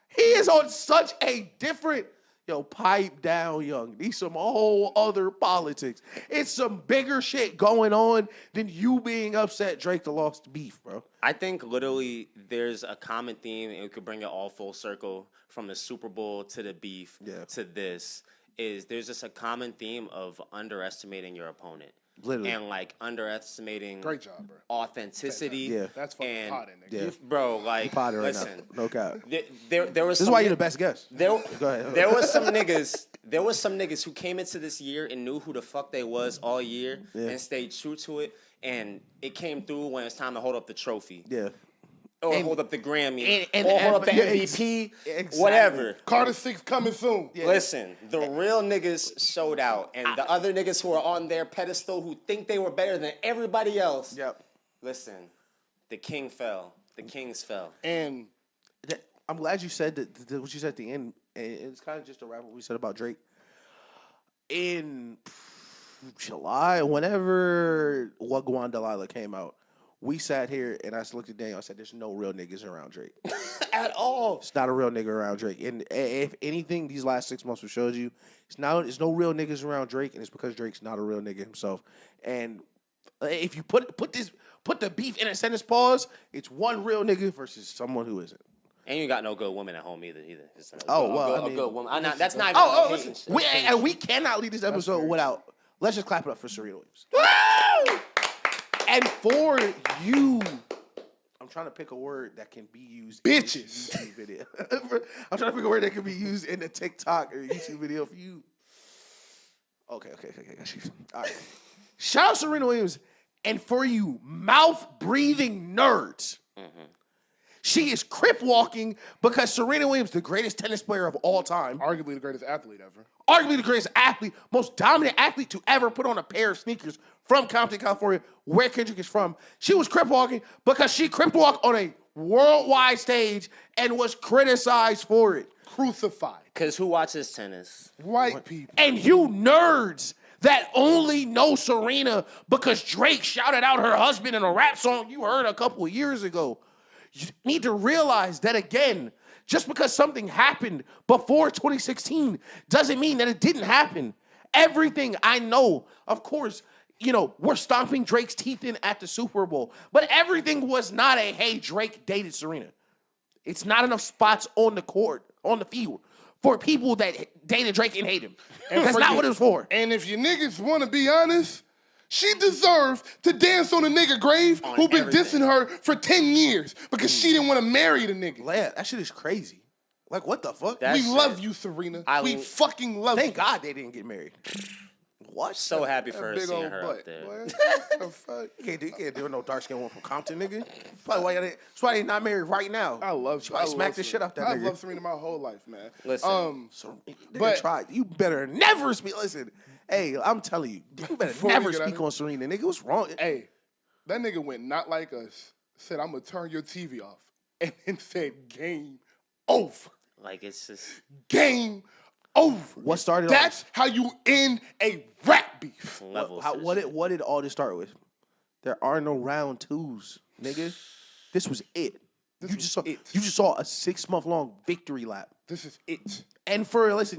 S2: He is on such a different. Yo, pipe down, young. These some whole other politics. It's some bigger shit going on than you being upset Drake the lost beef, bro.
S3: I think literally there's a common theme, and we could bring it all full circle from the Super Bowl to the beef to this. Is there's just a common theme of underestimating your opponent.
S2: Literally.
S3: And like underestimating
S1: Great job, bro.
S3: authenticity.
S2: Yeah.
S1: That's fucking potting, nigga.
S2: Yeah.
S3: Bro, like,
S2: Potted right
S3: listen.
S2: now. No cap.
S3: There was
S2: This is why you're the best guest.
S3: There,
S2: Go ahead.
S3: there was some niggas who came into this year and knew who the fuck they was all year and stayed true to it. And it came through when it's time to hold up the trophy.
S2: Yeah.
S3: Or hold up the Grammy.
S2: and
S3: or hold up the
S2: yeah,
S3: MVP.
S2: exactly.
S3: Whatever.
S1: Carter 6 coming soon.
S2: Yeah.
S3: Listen, the real niggas showed out. And the other niggas who are on their pedestal who think they were better than everybody else.
S2: Yep.
S3: Listen, the king fell. The kings fell.
S1: And
S2: I'm glad you said that what you said at the end. And it's kind of just a wrap what we said about Drake. In July, whenever Wagwan Delilah came out, we sat here and I looked at Daniel. I said, "There's no real niggas around Drake
S3: At all.
S2: It's not a real nigga around Drake." And if anything, these last 6 months have showed you, it's no real niggas around Drake, and it's because Drake's not a real nigga himself. And if you put the beef in a sentence pause, it's one real nigga versus someone who isn't.
S3: And you got no good woman at home either. It's a good woman. That's not even
S2: listen, we cannot leave this episode without. Let's just clap it up for Serena Williams.
S3: Woo!
S2: And for you, I'm trying to pick a word that can be used
S1: Bitches.
S2: in a YouTube video. I'm trying to pick a word that can be used in a TikTok or YouTube video for you. Okay. All right. Shout out Serena Williams. And for you, mouth-breathing nerds. Mm-hmm. She is crip walking because Serena Williams, the greatest tennis player of all time.
S1: Arguably the greatest athlete ever.
S2: Arguably the greatest athlete, most dominant athlete to ever put on a pair of sneakers from Compton, California, where Kendrick is from. She was crip walking because she crip walked on a worldwide stage and was criticized for it.
S1: Crucified.
S3: Because who watches tennis?
S1: White people.
S2: And you nerds that only know Serena because Drake shouted out her husband in a rap song you heard a couple of years ago. You need to realize that, again, just because something happened before 2016 doesn't mean that it didn't happen. Everything I know, of course, we're stomping Drake's teeth in at the Super Bowl, but everything was not a, hey, Drake dated Serena. It's not enough spots on the court, on the field, for people that dated Drake and hate him. And that's not what it was for.
S1: And if you niggas want to be honest, she deserved to dance on a nigga grave who been dissing her for 10 years because she didn't want to marry the nigga.
S2: Yeah, that shit is crazy. Like, what the fuck?
S1: We love you, Serena. We fucking love you.
S2: Thank God they didn't get married. What?
S3: So happy for her seeing her up there.
S1: What the fuck?
S2: You can't do no dark skin one from Compton, nigga. That's why they not married right now.
S1: I love
S2: smack the shit out that nigga.
S1: I've loved Serena my whole life, man.
S3: Listen,
S2: you better never speak. Listen, hey, I'm telling you, you better never speak on Serena, nigga. What's wrong?
S1: Hey, that nigga went not like us. Said, I'm gonna turn your TV off, and then said, game over.
S3: Like, it's just
S1: game over.
S2: What started?
S1: That's how you end a rap beef.
S2: What did all this start with? There are no round twos, nigga. This was it. You just saw a 6-month-long victory lap.
S1: This is it.
S2: And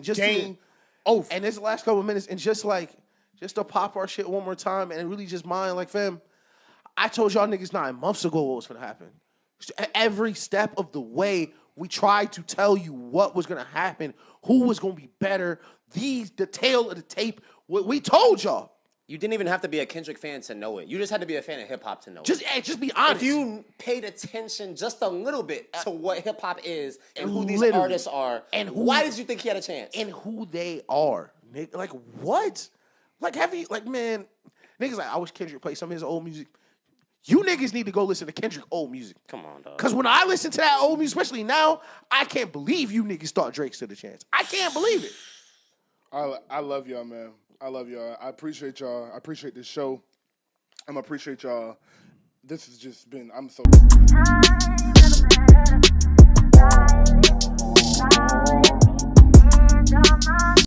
S2: just
S1: game over.
S2: And this last couple of minutes, and just to pop our shit one more time, and really just mind, like, fam, I told y'all niggas 9 months ago what was gonna happen. Every step of the way, we tried to tell you what was gonna happen, who was gonna be better. The tail of the tape. We told y'all.
S3: You didn't even have to be a Kendrick fan to know it. You just had to be a fan of hip hop to know it.
S2: Just be honest.
S3: If you paid attention just a little bit to what hip hop is and who these artists are, and why did you think he had a chance?
S2: And who they are, nigga. Like, what? Like, man, niggas like, I wish Kendrick played some of his old music. You niggas need to go listen to Kendrick old music.
S3: Come on, dog.
S2: Because when I listen to that old music, especially now, I can't believe you niggas thought Drake stood a chance. I can't believe it.
S1: I love y'all, man. I love y'all. I appreciate y'all. I appreciate this show. I appreciate y'all. This has just been, I'm so...